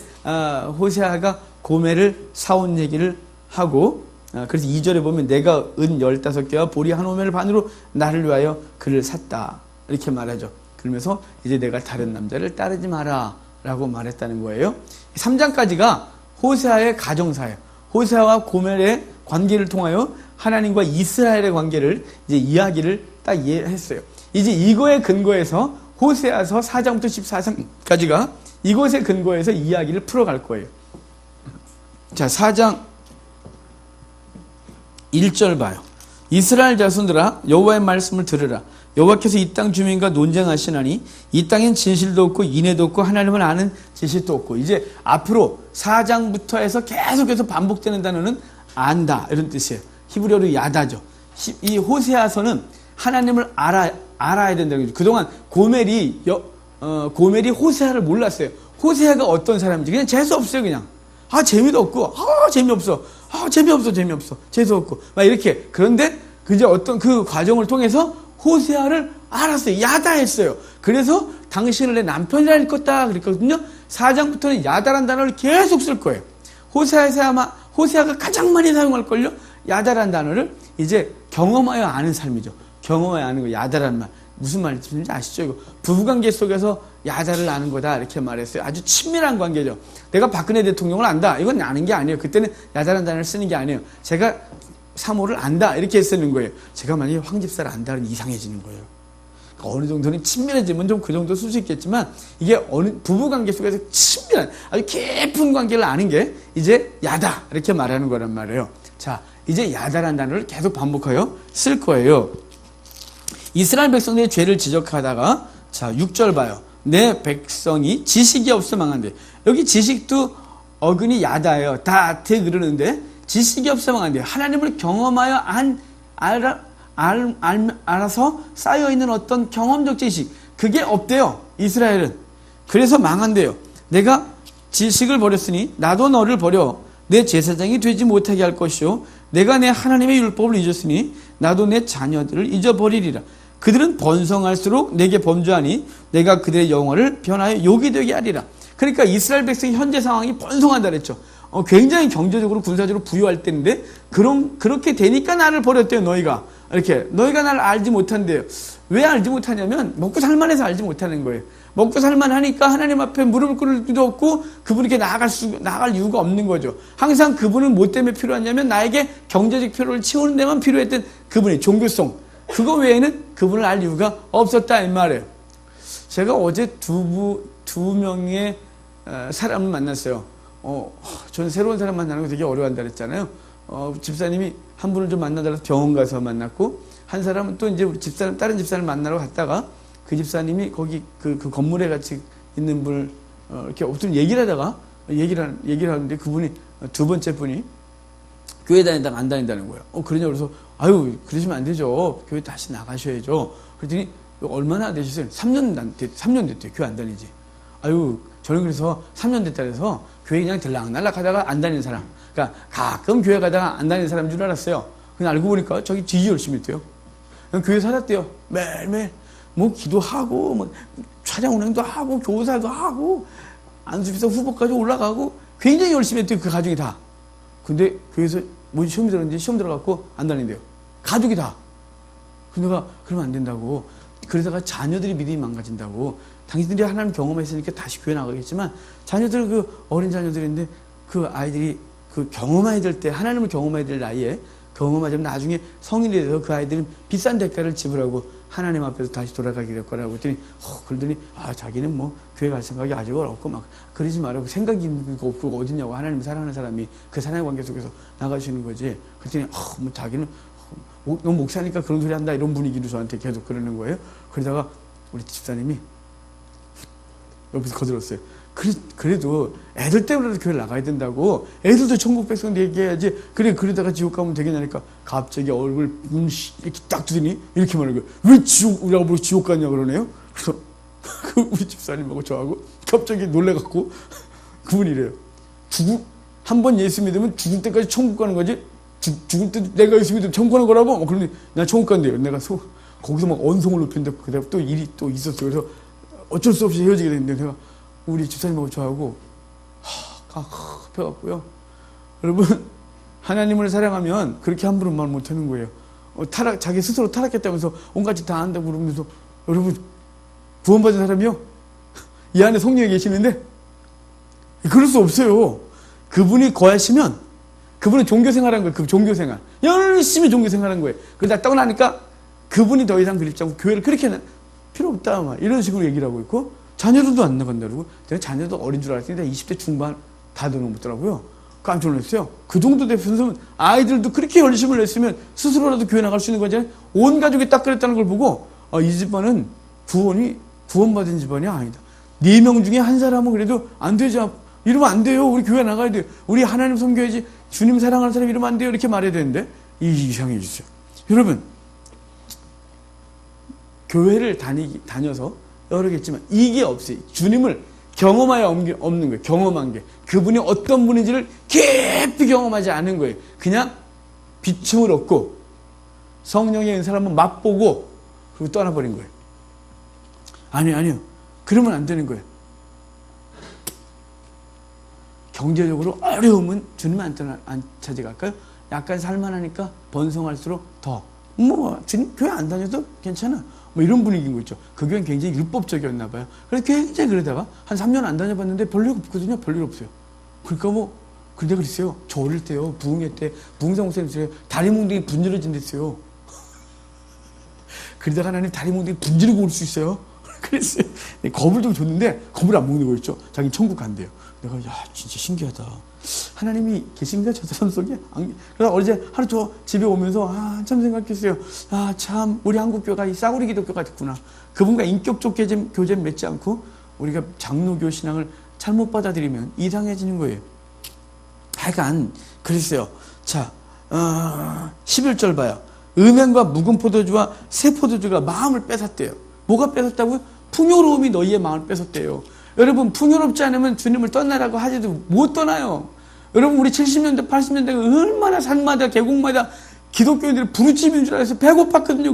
호세아가 고멜을 사온 얘기를 하고 그래서 2절에 보면 내가 은 15개와 보리 한 오멜 반으로 나를 위하여 그를 샀다 이렇게 말하죠. 그러면서 이제 내가 다른 남자를 따르지 마라 라고 말했다는 거예요. 3장까지가 호세아의 가정사예요. 호세아와 고멜의 관계를 통하여 하나님과 이스라엘의 관계를 이제 이야기를 딱 이해했어요. 이제 이거에 근거해서 호세아서 4장부터 14장까지가 이것에 근거해서 이야기를 풀어갈 거예요. 자, 4장 1절 봐요. 이스라엘 자손들아 여호와의 말씀을 들으라. 여호와께서 이 땅 주민과 논쟁하시나니 이 땅엔 진실도 없고 인애도 없고 하나님을 아는 지식도 없고. 이제 앞으로 4장부터 해서 계속해서 반복되는 단어는 안다 이런 뜻이에요. 히브리어로 야다죠. 이 호세아서는 하나님을 알아야 된다는 거죠. 그동안 고멜이 호세아를 몰랐어요. 호세아가 어떤 사람인지 그냥 재수 없어요. 그냥 재미도 없고 재미없어. 재수 없고 막 이렇게. 그런데 이제 어떤 그 과정을 통해서 호세아를 알았어요. 야다했어요. 그래서 당신을 내 남편이라 할 거다 그랬거든요. 4장부터는 야다란 단어를 계속 쓸 거예요. 호세아에서 아마 호세아가 가장 많이 사용할걸요. 야다란 단어를 이제 경험하여 아는 삶이죠. 경험하여 아는 거. 야다란 말 무슨 말인지 아시죠? 이거 부부관계 속에서 야다를 아는 거다 이렇게 말했어요. 아주 친밀한 관계죠. 내가 박근혜 대통령을 안다 이건 아는 게 아니에요. 그때는 야다란 단어를 쓰는 게 아니에요. 제가 사모를 안다 이렇게 쓰는 거예요. 제가 만약에 황 집사를 안다면 이상해지는 거예요. 그러니까 어느 정도는 친밀해지면 좀 그 정도 쓸 수 있겠지만 이게 어느 부부관계 속에서 친밀한 아주 깊은 관계를 아는 게 이제 야다 이렇게 말하는 거란 말이에요. 자, 이제 야다란 단어를 계속 반복하여 쓸 거예요. 이스라엘 백성들의 죄를 지적하다가 자 6절 봐요. 내 백성이 지식이 없어 망한데. 여기 지식도 어근이 야다예요. 다트 그러는데 지식이 없어 망한데. 하나님을 경험하여 알아서 쌓여있는 어떤 경험적 지식 그게 없대요. 이스라엘은. 그래서 망한대요. 내가 지식을 버렸으니 나도 너를 버려 내 제사장이 되지 못하게 할 것이요 내가 내 하나님의 율법을 잊었으니 나도 내 자녀들을 잊어버리리라. 그들은 번성할수록 내게 범죄하니 내가 그들의 영혼을 변하여 욕이 되게 하리라. 그러니까 이스라엘 백성의 현재 상황이 번성한다 그랬죠. 굉장히 경제적으로 군사적으로 부유할 때인데 그렇게 되니까 나를 버렸대요. 너희가 나를 알지 못한대요. 왜 알지 못하냐면 먹고 살만해서 알지 못하는 거예요. 먹고 살만하니까 하나님 앞에 무릎을 꿇을 수도 없고 그분에게 나아갈 이유가 없는 거죠. 항상 그분은 뭐 때문에 필요하냐면 나에게 경제적 필요를 채우는 데만 필요했던 그분의 종교성, 그거 외에는 그분을 알 이유가 없었다 이 말이에요. 제가 어제 두 명의 사람을 만났어요. 저는 새로운 사람 만나는 거 되게 어려워한다 그랬잖아요. 집사님이 한 분을 좀 만나달라서 병원 가서 만났고, 한 사람은 또 이제 우리 다른 집사를 만나러 갔다가 그 집사님이 거기 그 건물에 같이 있는 분을 이렇게 어떤 얘기를 하다가 얘기를 하는데 그분이 두 번째 분이 교회 다니다가 안 다닌다는 거예요. 그러냐 그래서 아유 그러시면 안 되죠. 교회 다시 나가셔야죠. 그랬더니 얼마나 되셨어요? 3년 됐대요. 교회 안 다니지. 아유 저는 그래서 3년 됐다 그래서 교회 그냥 들락날락 하다가 안 다니는 사람, 그러니까 가끔 교회 가다가 안 다니는 사람인 줄 알았어요. 그냥 알고 보니까 저기 되게 열심히 했대요. 그냥 교회 살았대요. 매일매일 뭐 기도하고 뭐 차량 운행도 하고 교사도 하고 안수비서 후보까지 올라가고 굉장히 열심히 했대요. 그 가족이 다. 근데 교회에서 뭐 시험 들었는지 시험 들어갖고 안 다닌대요. 가족이 다. 근데 내가 그러면 안 된다고. 그러다가 자녀들이 믿음이 망가진다고. 당신들이 하나님 경험했으니까 다시 교회 나가겠지만 자녀들 어린 자녀들인데 그 아이들이 그 경험해야 될 때 하나님을 경험해야 될 나이에 경험하자면 나중에 성인이 돼서 그 아이들은 비싼 대가를 지불하고 하나님 앞에서 다시 돌아가게 될 거라고 했더니 그러더니 자기는 뭐 교회 갈 생각이 아직 없고 막 그러지 말라고. 생각이 없고 어딨냐고. 하나님 사랑하는 사람이 그 사랑의 관계 속에서 나가시는 거지. 그랬더니 뭐 자기는 너 목사니까 그런 소리 한다 이런 분위기로 저한테 계속 그러는 거예요. 그러다가 우리 집사님이 옆에서 거들었어요. 그래도 애들 때문에라도 교회를 나가야 된다고. 애들도 천국 백성 얘기해야지. 그러다가 지옥 가면 되겠냐니까 갑자기 얼굴 이렇게 딱 두더니 이렇게 말하는 거예요. 왜 우리 아버지 지옥 갔냐 그러네요. 그래서 우리 집사님하고 저하고 갑자기 놀래갖고 그분이 이래요. 한 번 예수 믿으면 죽을 때까지 천국 가는 거지. 죽을 때 내가 예수 믿으면 천국 가는 거라고. 그러니 나 천국 간대요. 내가 거기서 막 언성을 높이는데 그다음 또 일이 또 있었어요. 그래서 어쩔 수 없이 헤어지게 됐는데 내가 우리 집사님하고 저하고 펴갖고요. 여러분 하나님을 사랑하면 그렇게 함부로 말 못하는 거예요. 자기 스스로 타락했다면서 온갖 짓 다 한다고 그러면서 여러분 구원받은 사람이요? 이 안에 성령이 계시는데 그럴 수 없어요. 그분이 거하시면 그분은 종교생활한 거예요. 그 종교생활 열심히 종교생활한 거예요. 그러다 떠나니까 그분이 더 이상 그립지 않고 교회를 그렇게는 필요 없다 막 이런 식으로 얘기를 하고 있고 자녀들도 안 나간다고. 제가 자녀도 어린 줄 알았는데 20대 중반 다 넘었더라고요. 깜짝 놀랐어요. 그 정도 됐으면 아이들도 그렇게 열심을 냈으면 스스로라도 교회 나갈 수 있는 거잖아요. 온 가족이 딱 그랬다는 걸 보고 이 집안은 구원받은 집안이 아니다. 4명 중에 한 사람은 그래도 안 되죠. 이러면 안 돼요. 우리 교회 나가야 돼요. 우리 하나님 섬겨야지. 주님 사랑하는 사람 이러면 안 돼요. 이렇게 말해야 되는데 이상해지죠. 여러분 교회를 다녀서 여러 개지만 이게 없어요. 주님을 경험하여 없는 거예요. 경험한 게 그분이 어떤 분인지를 깊이 경험하지 않은 거예요. 그냥 비춤을 얻고 성령의 은사를 한번 맛보고 그리고 떠나버린 거예요. 아니요. 그러면 안 되는 거예요. 경제적으로 어려우면 주님 안 찾아갈까요? 약간 살만하니까 번성할수록 더 주님 교회 안 다녀도 괜찮아. 이런 분위기인 거 있죠. 그 교회는 굉장히 율법적이었나 봐요. 그래서 굉장히 그러다가 한 3년 안 다녀봤는데 별일 없거든요. 별일 없어요. 그러니까 근데 그랬어요. 저 어릴 때요. 부흥회 때 부흥사 목사님 다리 몽둥이 분질러진댔어요. 그러다가 하나님 다리 몽둥이 분지르고 올 수 있어요. 그랬어요. 겁을 좀 줬는데 겁을 안 먹는 거 있죠. 자기 천국 간대요. 내가 진짜 신기하다. 하나님이 계신가 저 사람 속에? 그래서 어제 하루 저 집에 오면서 참 생각했어요. 참 우리 한국교회가 이 싸구리 기독교가 됐구나. 그분과 인격적 교제를 맺지 않고 우리가 장로교 신앙을 잘못 받아들이면 이상해지는 거예요. 하여간 그랬어요. 자 11절 봐요. 음행과 묵은 포도주와 새 포도주가 마음을 뺏었대요. 뭐가 뺏었다고요? 풍요로움이 너희의 마음을 뺏었대요. 여러분 풍요롭지 않으면 주님을 떠나라고 하지도 못 떠나요. 여러분 우리 70년대 80년대가 얼마나 산마다 계곡마다 기독교인들이 부르짖는 줄 알아서 배고팠거든요.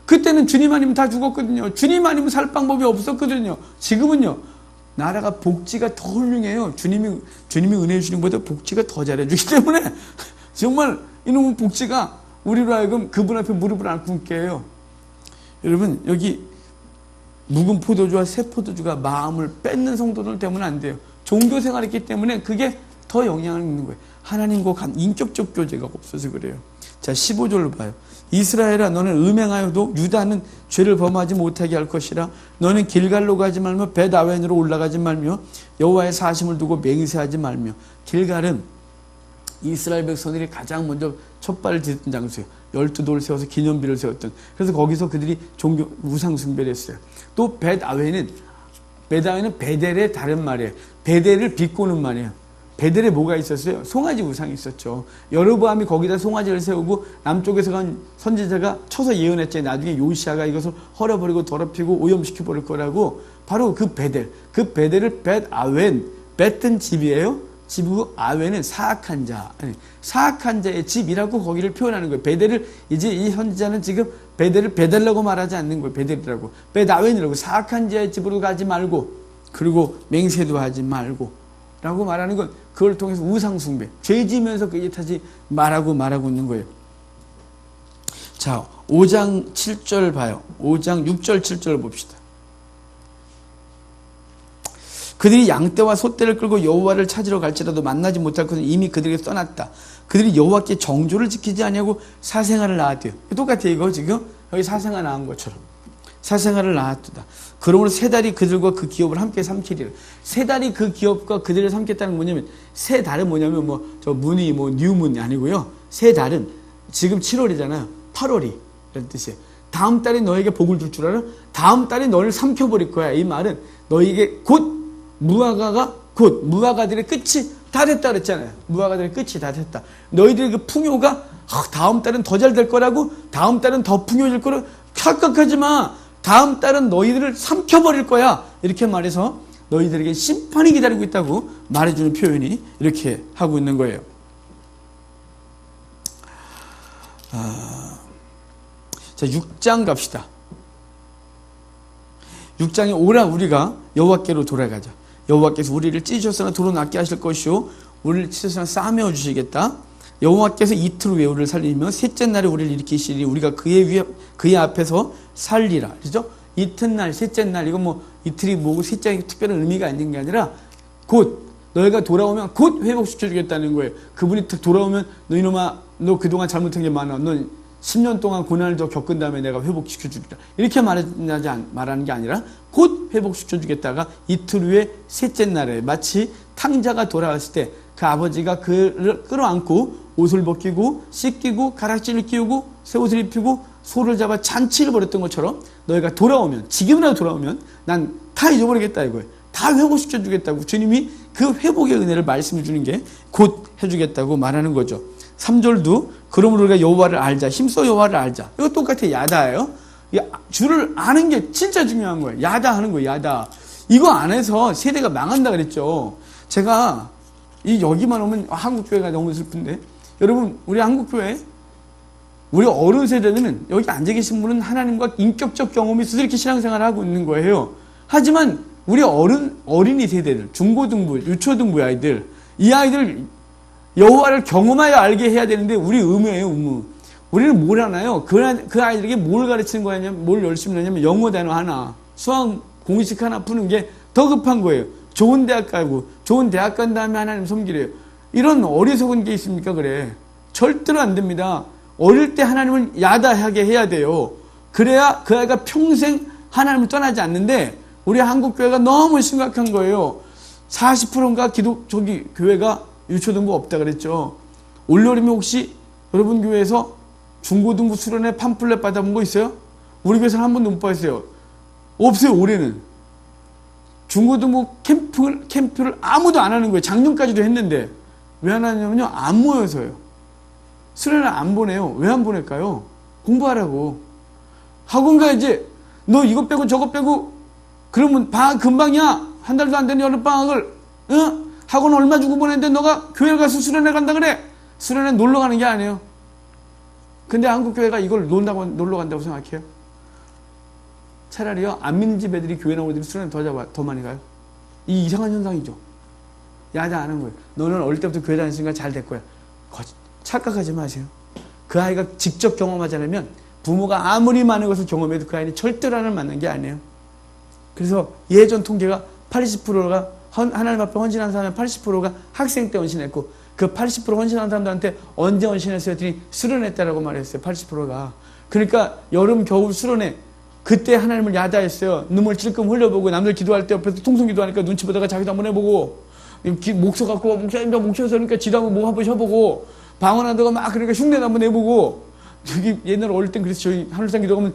그때는 주님 아니면 다 죽었거든요. 주님 아니면 살 방법이 없었거든요. 지금은요 나라가 복지가 더 훌륭해요. 주님이 은혜 주시는 것보다 복지가 더 잘해주기 때문에 정말 이놈의 복지가 우리로 하여금 그분 앞에 무릎을 안 꿇게 해요. 여러분, 여기 묵은 포도주와 새 포도주가 마음을 뺏는 성도들 되면 안 돼요. 종교 생활했기 때문에 그게 더 영향을 있는 거예요. 하나님과 인격적 교제가 없어서 그래요. 자, 15절로 봐요. 이스라엘아, 너는 음행하여도 유다는 죄를 범하지 못하게 할 것이라. 너는 길갈로 가지 말며 벳아웬으로 올라가지 말며 여호와의 사심을 두고 맹세하지 말며. 길갈은 이스라엘 백성들이 가장 먼저 첫 발을 딛던 장소예요. 12돌을 세워서 기념비를 세웠던. 그래서 거기서 그들이 종교 우상 숭배를 했어요. 또 벳아웬은 베델의 다른 말이에요. 베델을 비꼬는 말이에요. 베델에 뭐가 있었어요? 송아지 우상이 있었죠. 여로보암이 거기다 송아지를 세우고 남쪽에서 간 선지자가 쳐서 예언했잖아요. 나중에 요시아가 이것을 헐어버리고 더럽히고 오염시켜버릴 거라고. 바로 그 베델을 벳아웬, 벳은 집이에요. 집이고 아웬은 사악한 자, 사악한 자의 집이라고 거기를 표현하는 거예요. 베델을 이제 이 선지자는 지금 베델을 베델라고 말하지 않는 거예요. 베델이라고. 벳아웬이라고. 사악한 자의 집으로 가지 말고, 그리고 맹세도 하지 말고 라고 말하는 건 그걸 통해서 우상숭배, 죄 지면서 그게 다시 말하고 있는 거예요. 자, 5장 7절 봐요. 5장 6절 7절 봅시다. 그들이 양떼와 소떼를 끌고 여호와를 찾으러 갈지라도 만나지 못할 것은 이미 그들에게 떠났다. 그들이 여호와께 정조를 지키지 아니하고 사생아를 낳았대요. 똑같아요. 이거 지금 여기 사생아 낳은 것처럼 사생아를 낳았다. 그러므로 세 달이 그들과 그 기업을 함께 삼키리라. 세 달이 그 기업과 그들을 삼겠다는 건 뭐냐면, 세 달은 뭐냐면 저 문이 뉴문이 아니고요. 세 달은 지금 7월이잖아요. 8월이 이런 뜻이에요. 다음 달에 너에게 복을 줄 줄 알아? 다음 달에 너를 삼켜버릴 거야. 이 말은 너에게 곧 무화과들의 끝이 다 됐다 그랬잖아요. 무화과들의 끝이 다 됐다. 너희들의 그 풍요가 다음 달은 더 잘 될 거라고, 다음 달은 더 풍요해질 거라고 착각하지 마. 다음 달은 너희들을 삼켜버릴 거야. 이렇게 말해서 너희들에게 심판이 기다리고 있다고 말해주는 표현이 이렇게 하고 있는 거예요. 자, 6장 갑시다. 6장에 오라 우리가 여호와께로 돌아가자. 여호와께서 우리를 찢으셨으나 도로 낫게 하실 것이요 우리를 찢으셨으나 싸매어 주시겠다. 여호와께서 이틀 후에 우리를 살리며 셋째 날에 우리를 일으키시리. 우리가 그의 앞에서 살리라. 그죠? 이튿날, 셋째 날, 이건 이틀이 뭐고 셋째 특별한 의미가 있는 게 아니라 곧 너희가 돌아오면 곧 회복시켜 주겠다는 거예요. 그분이 돌아오면 너 이놈아, 너 그동안 잘못한 게 많아. 너 10년 동안 고난을 더 겪은 다음에 내가 회복시켜 주겠다. 이렇게 말하는 게 아니라 곧 회복시켜 주겠다가 이틀 후에 셋째 날에 마치 탕자가 돌아왔을 때 그 아버지가 그를 끌어안고 옷을 벗기고 씻기고 가락지를 끼우고 새 옷을 입히고 소를 잡아 잔치를 벌였던 것처럼 너희가 돌아오면, 지금이라도 돌아오면 난 다 잊어버리겠다 이거예요. 다 회복시켜 주겠다고 주님이 그 회복의 은혜를 말씀해 주는 게 곧 해주겠다고 말하는 거죠. 3절도 그러므로 우리가 여호와를 알자. 힘써 여호와를 알자. 이거 똑같아요. 야다예요. 주를 아는 게 진짜 중요한 거예요. 야다하는 거예요. 야다. 이거 안 해서 세대가 망한다 그랬죠. 제가 여기만 오면 한국교회가 너무 슬픈데, 여러분 우리 한국교회 우리 어른 세대는 여기 앉아 계신 분은 하나님과 인격적 경험이 있어서 이렇게 신앙생활을 하고 있는 거예요. 하지만 우리 어린이 세대들, 중고등부, 유초등부 아이들, 이 아이들 여호와를 경험하여 알게 해야 되는데 우리 의무예요, 의무. 우리는 뭘 하나요? 그 아이들에게 뭘 가르치는 거냐면, 뭘 열심히 하냐면 영어 단어 하나, 수학 공식 하나 푸는 게 더 급한 거예요. 좋은 대학 가고, 좋은 대학 간 다음에 하나님 섬기래요. 이런 어리석은 게 있습니까? 그래. 절대로 안 됩니다. 어릴 때 하나님을 야다하게 해야 돼요. 그래야 그 아이가 평생 하나님을 떠나지 않는데, 우리 한국교회가 너무 심각한 거예요. 40%인가 교회가 유초등부 없다 그랬죠. 올여름에 혹시 여러분 교회에서 중고등부 수련회 팜플렛 받아본 거 있어요? 우리 교회에서는 한 번도 못 받았어요. 없어요, 올해는. 중고등부 캠프를 아무도 안 하는 거예요. 작년까지도 했는데. 왜 안 하냐면요, 안 모여서요. 수련회 안 보내요. 왜 안 보낼까요? 공부하라고. 학원 가야지. 너 이것 빼고 저것 빼고 그러면 방학 금방이야. 한 달도 안 되는 여름방학을, 응? 학원 얼마 주고 보냈는데 너가 교회 가서 수련회 간다 그래? 수련회 놀러 가는 게 아니에요. 근데 한국교회가 이걸 놀러 간다고 생각해요? 차라리요, 안 믿는 집 애들이 교회 나오는 수련회 더 많이 가요. 이 이상한 현상이죠. 야자 안 한 거예요. 너는 어릴 때부터 교회 다녔으니까 잘 될 거야. 착각하지 마세요. 그 아이가 직접 경험하지 않으면 부모가 아무리 많은 것을 경험해도 그 아이는 절대로 하나님을 만난 게 아니에요. 그래서 예전 통계가 80%가 하나님 앞에 헌신한 사람의 80%가 학생 때 헌신했고 그 80% 헌신한 사람들한테 언제 헌신했어요? 했더니 수련했다라고 말했어요. 80%가. 그러니까 여름 겨울 수련회 그때 하나님을 야자했어요. 눈물 찔끔 흘려보고 남들 기도할 때 옆에서 통성 기도하니까 눈치 보다가 자기도 한번 해보고 목소 갖고 목소리 서니까 지도 한번 목 한번 쉬어보고 방언하다가 막 그러니까 흉내도 한번 내보고 저기 옛날 어릴 땐 그래서 저희 하늘산 기도 가면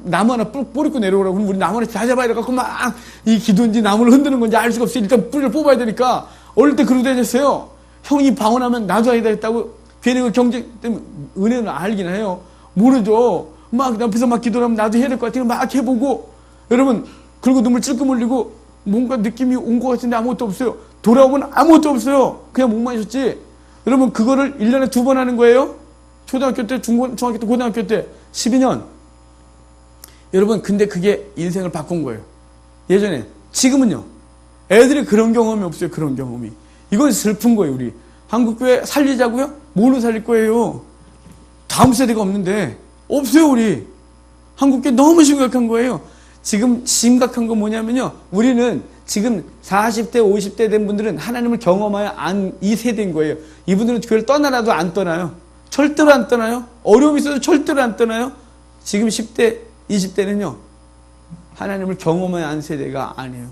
나무 하나 뿌리고 내려오라고 그럼 우리 나무 하나 다 잡아야 돼갖고 막 이 기도인지 나무를 흔드는 건지 알 수가 없어요. 일단 뿌리를 뽑아야 되니까 어릴 때 그러고 다녔어요. 형이 방언하면 나도 아니다 했다고 괜히 그 경쟁 때문에 은혜는 알긴 해요. 모르죠. 막 옆에서 막 기도를 하면 나도 해야 될 것 같아요. 막 해보고 여러분 그리고 눈물 찔끔 흘리고 뭔가 느낌이 온 것 같은데 아무것도 없어요. 돌아오면 아무것도 없어요. 그냥 목만 있었지. 여러분 그거를 1년에 2번 하는 거예요. 초등학교 때, 중학교 때, 고등학교 때 12년. 여러분 근데 그게 인생을 바꾼 거예요. 예전에. 지금은요. 애들이 그런 경험이 없어요. 그런 경험이. 이건 슬픈 거예요. 우리 한국교회 살리자고요? 뭘로 살릴 거예요? 다음 세대가 없는데 없어요. 우리 한국교회 너무 심각한 거예요. 지금 심각한 건 뭐냐면요. 우리는 지금 40대 50대 된 분들은 하나님을 경험하여 이 세대인 거예요. 이분들은 교회를 떠나라도 안 떠나요. 절대로 안 떠나요. 어려움이 있어도 절대로 안 떠나요. 지금 10대 20대는요. 하나님을 경험하여 안 세대가 아니에요.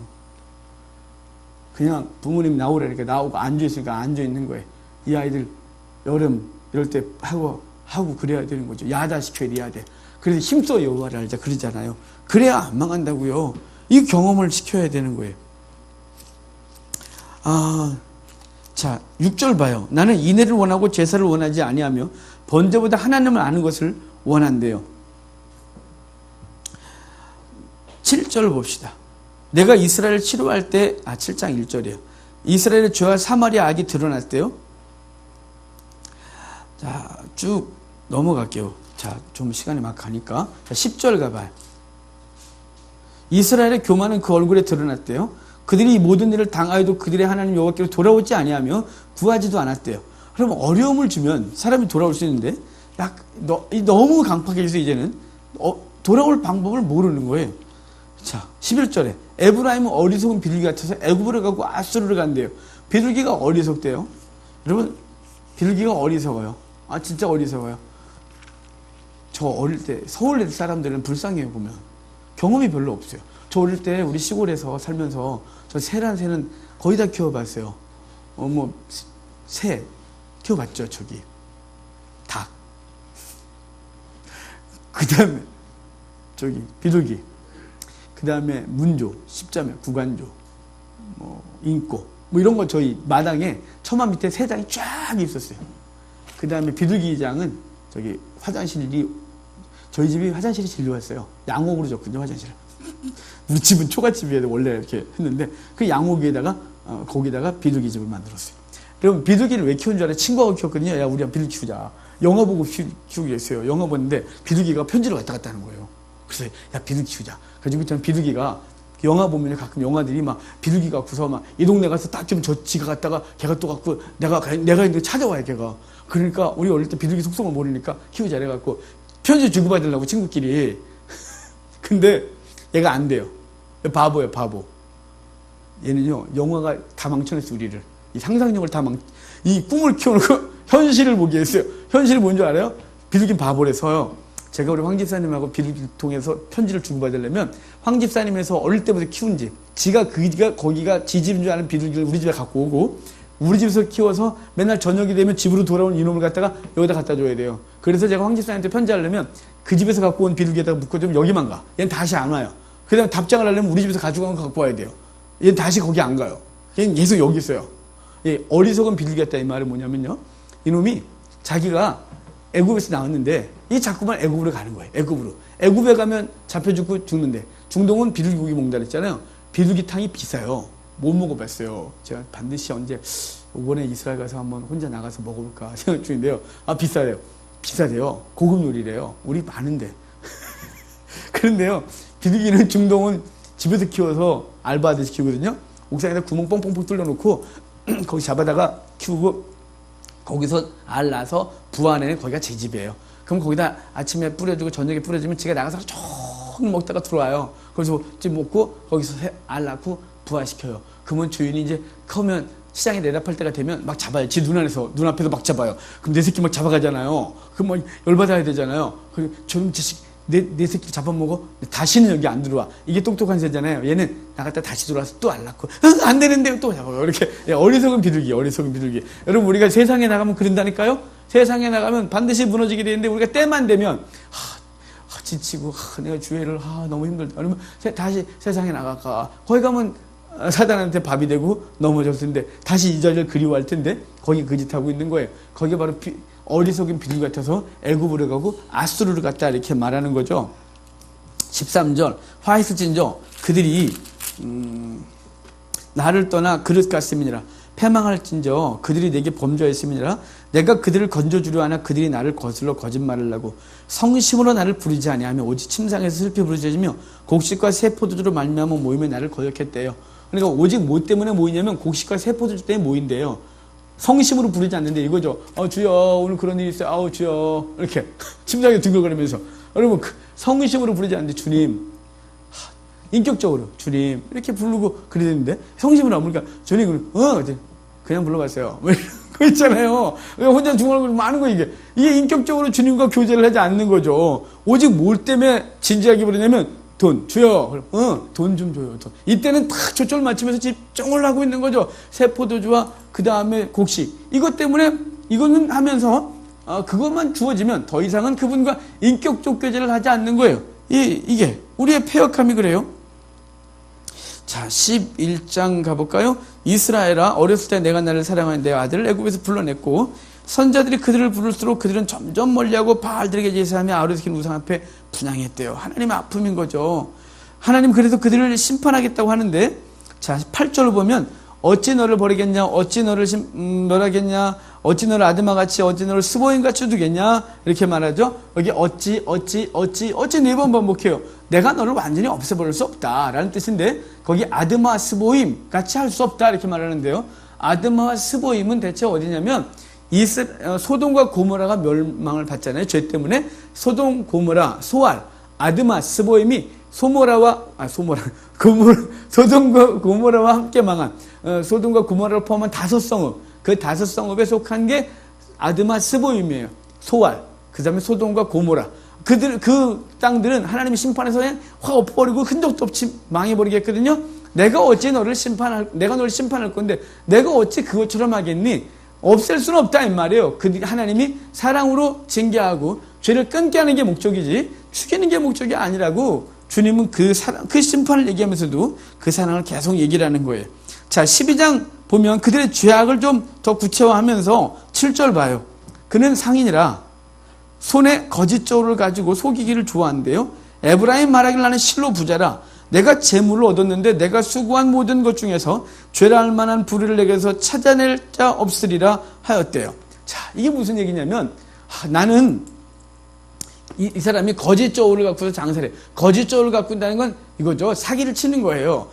그냥 부모님 나오라니까 나오고 앉아있으니까 앉아있는 거예요. 이 아이들 여름 이럴 때 하고 그래야 되는 거죠. 야자시켜야 돼야 돼. 그래서 힘써 여호와를 알자 그러잖아요. 그래야 안 망한다고요. 이 경험을 시켜야 되는 거예요. 자 6절 봐요. 나는 인애를 원하고 제사를 원하지 아니하며 번제보다 하나님을 아는 것을 원한대요. 7절 봅시다. 내가 이스라엘을 치료할 때 7장 1절이에요. 이스라엘의 죄와 사마리아 악이 드러날 때요. 자, 쭉 넘어갈게요. 자, 좀 시간이 막 가니까. 자, 10절 가봐요. 이스라엘의 교만은 그 얼굴에 드러났대요. 그들이 이 모든 일을 당하여도 그들의 하나님 여호와께로 돌아오지 아니하며 구하지도 않았대요. 그럼 어려움을 주면 사람이 돌아올 수 있는데 너무 강팍해져서 이제는 돌아올 방법을 모르는 거예요. 자, 11절에 에브라임은 어리석은 비둘기 같아서 애굽으로 가고 아수르로 간대요. 비둘기가 어리석대요. 여러분 비둘기가 어리석어요. 진짜 어리석어요. 저 어릴 때 서울 사람들은 불쌍해요. 보면 경험이 별로 없어요. 저 어릴 때 우리 시골에서 살면서 저 새는 거의 다 키워봤어요. 새 키워봤죠. 저기 닭. 그 다음에 저기 비둘기. 그 다음에 문조, 십자매, 구간조, 인꼬 이런 거 저희 마당에 처마 밑에 새장이 쫙 있었어요. 그 다음에 비둘기장은 저기 화장실이 저희 집이 화장실이 진료했어요. 양옥으로 졌거든요. 화장실을. 우리 집은 초가집이에요. 원래 이렇게 했는데 그 양옥에다가 거기다가 비둘기 집을 만들었어요. 여러분 비둘기를 왜 키운 줄 알아요? 친구하고 키웠거든요. 야 우리가 비둘기 키우자. 영화 보고 키우기로 했어요. 영화 보는데 비둘기가 편지를 왔다 갔다 하는 거예요. 그래서 야 비둘기 키우자. 그래가지고 저는 비둘기가 영화 보면 가끔 영화들이 막 비둘기 갖고서 막 이 동네 가서 딱 좀 지가 갔다가 걔가 또 갖고 내가 있는데 찾아와요 걔가. 그러니까 우리 어릴 때 비둘기 속성을 모르니까 키우자 이래갖고 편지 주고받으려고 친구끼리. 근데 얘가 안 돼요. 바보예요 바보. 얘는요 영화가 다 망쳐냈어 우리를. 이 상상력을 이 꿈을 키워놓고 현실을 보게 했어요. 현실이 뭔지 알아요? 비둘기는 바보라서요. 제가 우리 황 집사님하고 비둘기를 통해서 편지를 주고받으려면 황 집사님에서 어릴 때부터 키운 집, 거기가 지 집인 줄 아는 비둘기를 우리 집에 갖고 오고 우리 집에서 키워서 맨날 저녁이 되면 집으로 돌아온 이놈을 갖다가 여기다 갖다 줘야 돼요. 그래서 제가 황 집사님한테 편지하려면 그 집에서 갖고 온 비둘기에다가 묶어주면 여기만 가. 얘는 다시 안 와요. 그 다음에 답장을 하려면 우리 집에서 가져간 거 갖고 와야 돼요. 얘는 다시 거기 안 가요. 얘는 계속 여기 있어요. 어리석은 비둘기 같다 이 말은 뭐냐면요. 이놈이 자기가 애굽에서 나왔는데 이 자꾸만 애굽으로 가는 거예요. 애굽으로. 애굽에 가면 잡혀 죽는데 중동은 비둘기고기 먹는다 그랬잖아요. 비둘기탕이 비싸요. 못 먹어봤어요. 제가 반드시 언제 이번에 이스라엘 가서 한번 혼자 나가서 먹어볼까 생각 중인데요. 비싸대요. 비싸대요. 고급 요리래요. 우리 많은데. 그런데요. 비둘기는 중동은 집에서 키워서 알바하듯이 키우거든요. 옥상에다 구멍 뻥뻥뻥 뚫려놓고 거기 잡아다가 키우고 거기서 알 낳아서 부화내는 거기가 제 집이에요. 그럼 거기다 아침에 뿌려주고 저녁에 뿌려주면 지가 나가서 쭉 먹다가 들어와요. 거기서 집 먹고 거기서 알 낳고 부화시켜요. 그러면 주인이 이제 크면 시장에 내다 팔 때가 되면 막 잡아요. 지 눈앞에서 막 잡아요. 그럼 내 새끼 막 잡아가잖아요. 그럼 막 열받아야 되잖아요. 그럼 저놈 자식 내 새끼 잡아먹어? 다시는 여기 안 들어와. 이게 똑똑한 새잖아요. 얘는 나갔다 다시 들어와서 또 알 낳고 안 되는데 또 잡아요. 이렇게 어리석은 비둘기. 여러분 우리가 세상에 나가면 그런다니까요. 세상에 나가면 반드시 무너지게 되는데 우리가 때만 되면 지치고 내가 주회를 너무 힘들다. 그러면 다시 세상에 나갈까. 거기 가면 사단한테 밥이 되고 넘어졌을 텐데 다시 이 자리를 그리워할 텐데 거기 그 짓 하고 있는 거예요. 거기 바로 어리석은 비둘기 같아서 애굽으로 가고 아수르를 갔다 이렇게 말하는 거죠. 13절 화이스진저 그들이 나를 떠나 그릇 같음이니라 패망할진저 그들이 내게 범죄했음이니라 내가 그들을 건져주려 하나 그들이 나를 거슬러 거짓말을 하고 성심으로 나를 부르지 아니하며 오직 침상에서 슬피 부르짖으며 곡식과 새 포도주로 말미암아 모이며 나를 거역했대요. 그러니까 오직 뭐 때문에 모이냐면 곡식과 새 포도주 때문에 모인대요. 성심으로 부르지 않는데 이거죠. 주여 오늘 그런 일이 있어요. 주여 이렇게 침상에 둥글거리면서 여러분 성심으로 부르지 않는데 주님 인격적으로 주님 이렇게 부르고 그러는데 성심으로 안 부르니까 주님 그냥 불러봤어요. 그거 있잖아요. 혼자 중얼거리고 많은 거 이게 인격적으로 주님과 교제를 하지 않는 거죠. 오직 뭘 때문에 진지하게 부르냐면 돈, 주여, 돈 좀 줘요. 돈. 이때는 딱 초점을 맞추면서 집중을 하고 있는 거죠. 새 포도주와 그 다음에 곡식. 이것 때문에 이거는 하면서 그것만 주어지면 더 이상은 그분과 인격적 교제를 하지 않는 거예요. 이게 우리의 패역함이 그래요. 자, 11장 가볼까요? 이스라엘아, 어렸을 때 내가 나를 사랑하는 내 아들을 애굽에서 불러냈고 선자들이 그들을 부를수록 그들은 점점 멀리하고 바알들에게 제사하며 아우르스킨 우상 앞에 분향했대요. 하나님의 아픔인 거죠. 하나님 그래서 그들을 심판하겠다고 하는데 자 8절을 보면 어찌 너를 버리겠냐 어찌 너를 멸하겠냐 어찌 너를 아드마같이 어찌 너를 스보임같이 두겠냐 이렇게 말하죠. 여기 어찌 네 번 반복해요. 내가 너를 완전히 없애버릴 수 없다 라는 뜻인데 거기 아드마 스보임 같이 할 수 없다 이렇게 말하는데요. 아드마와 스보임은 대체 어디냐면 소돔과 고모라가 멸망을 받잖아요. 죄 때문에 소돔, 고모라, 소알, 아드마, 스보임이 소돔과 고모라와 함께 망한 소돔과 고모라를 포함한 5성읍 그 5성읍에 속한 게 아드마, 스보임이에요. 소알, 그 다음에 소돔과 고모라 그 땅들은 하나님의 심판에서 그냥 확 엎어버리고 흔적도 없이 망해버리겠거든요. 내가 너를 심판할 건데 내가 어찌 그것처럼 하겠니? 없앨 수는 없다 이 말이에요. 하나님이 사랑으로 징계하고 죄를 끊게 하는 게 목적이지 죽이는 게 목적이 아니라고 주님은 그 심판을 얘기하면서도 그 사랑을 계속 얘기를 하는 거예요. 자 12장 보면 그들의 죄악을 좀 더 구체화하면서 7절 봐요. 그는 상인이라 손에 거짓 저울을 가지고 속이기를 좋아한대요. 에브라임 말하길 나는 실로 부자라 내가 재물을 얻었는데 내가 수고한 모든 것 중에서 죄라 할 만한 불의를 내게서 찾아낼 자 없으리라 하였대요. 자, 이게 무슨 얘기냐면 나는 이 사람이 거짓 저울을 갖고서 장사를 해. 거짓 저울을 갖고 있다는 건 이거죠. 사기를 치는 거예요.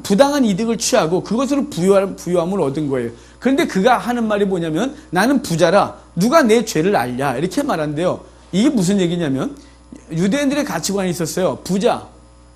부당한 이득을 취하고 그것으로 부유함을 얻은 거예요. 그런데 그가 하는 말이 뭐냐면 나는 부자라 누가 내 죄를 알랴 이렇게 말한대요. 이게 무슨 얘기냐면 유대인들의 가치관이 있었어요. 부자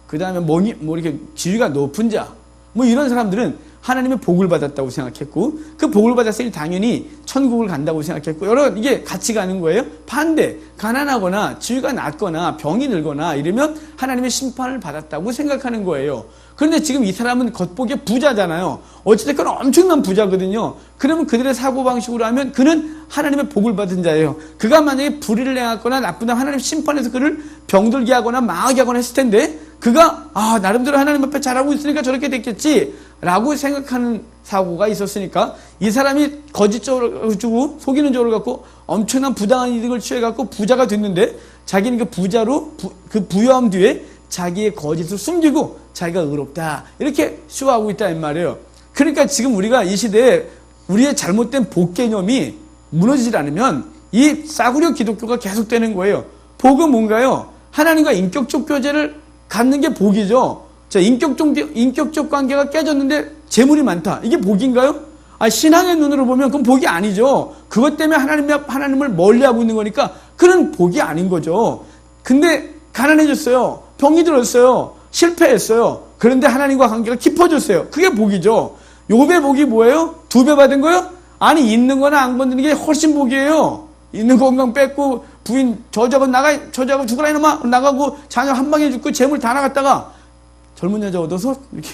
그 다음에 이렇게 지위가 높은 자, 이런 사람들은 하나님의 복을 받았다고 생각했고, 그 복을 받았으니 당연히 천국을 간다고 생각했고, 이게 같이 가는 거예요. 반대, 가난하거나 지위가 낮거나 병이 들거나 이러면 하나님의 심판을 받았다고 생각하는 거예요. 그런데 지금 이 사람은 겉보기에 부자잖아요. 어찌됐건 엄청난 부자거든요. 그러면 그들의 사고방식으로 하면 그는 하나님의 복을 받은 자예요. 그가 만약에 불의를 행하거나 나쁘다 하나님 심판에서 그를 병들게 하거나 망하게 하거나 했을 텐데 그가 나름대로 하나님 앞에 잘하고 있으니까 저렇게 됐겠지 라고 생각하는 사고가 있었으니까 이 사람이 거짓 저울을 주고 속이는 저울을 갖고 엄청난 부당한 이득을 취해갖고 부자가 됐는데 자기는 그 부자로 그 부유함 뒤에 자기의 거짓을 숨기고 자기가 의롭다 이렇게 쇼하고 있다 이 말이에요. 그러니까 지금 우리가 이 시대에 우리의 잘못된 복 개념이 무너지지 않으면 이 싸구려 기독교가 계속되는 거예요. 복은 뭔가요? 하나님과 인격적 교제를 갖는 게 복이죠. 자, 인격적 관계가 깨졌는데 재물이 많다. 이게 복인가요? 신앙의 눈으로 보면 그건 복이 아니죠. 그것 때문에 하나님을 멀리하고 있는 거니까 그런 복이 아닌 거죠. 근데 가난해졌어요. 병이 들었어요. 실패했어요. 그런데 하나님과 관계가 깊어졌어요. 그게 복이죠. 욥의 복이 뭐예요? 2배 받은 거요? 아니, 있는 거나 안 건드는 게 훨씬 복이에요. 있는 건강 뺏고 부인 저 작업 죽으라 이놈아 나가고 자녀 한 방에 죽고 재물 다 나갔다가 젊은 여자 얻어서 이렇게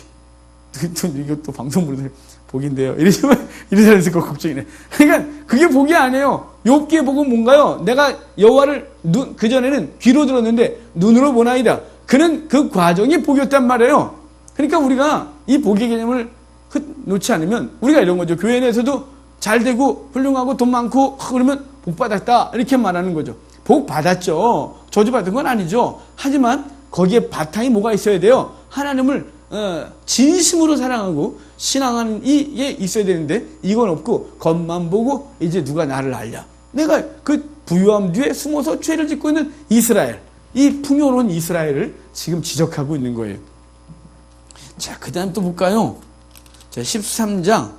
이것도 방송 부르는 복인데요. 이러시면 이러면서 걱정이네. 그러니까 그게 복이 아니에요. 욥기의 복은 뭔가요? 내가 여호와를 그전에는 귀로 들었는데 눈으로 보나이다. 그는 그 과정이 복이었단 말이에요. 그러니까 우리가 이 복의 개념을 놓지 않으면 우리가 이런 거죠. 교회 내에서도 잘 되고 훌륭하고 돈 많고 그러면 복 받았다 이렇게 말하는 거죠. 복 받았죠. 저주받은 건 아니죠. 하지만 거기에 바탕이 뭐가 있어야 돼요? 하나님을 진심으로 사랑하고 신앙하는 이게 있어야 되는데 이건 없고 겉만 보고 이제 누가 나를 알냐. 내가 그 부유함 뒤에 숨어서 죄를 짓고 있는 이스라엘, 이 풍요로운 이스라엘을 지금 지적하고 있는 거예요. 자, 그 다음 또 볼까요? 자, 13장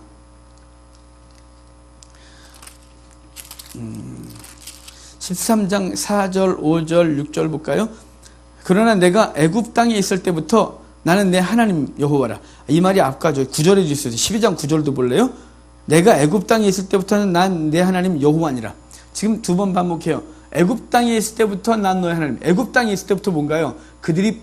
13장 4절, 5절, 6절 볼까요? 그러나 내가 애굽 땅에 있을 때부터 나는 내 하나님 여호와라. 이 말이 앞과 9절에 있어요. 12장 9절도 볼래요? 내가 애굽 땅에 있을 때부터는 난 내 하나님 여호와니라. 지금 2번 반복해요. 애굽 땅에 있을 때부터 난 너의 하나님. 애굽 땅에 있을 때부터 뭔가요? 그들이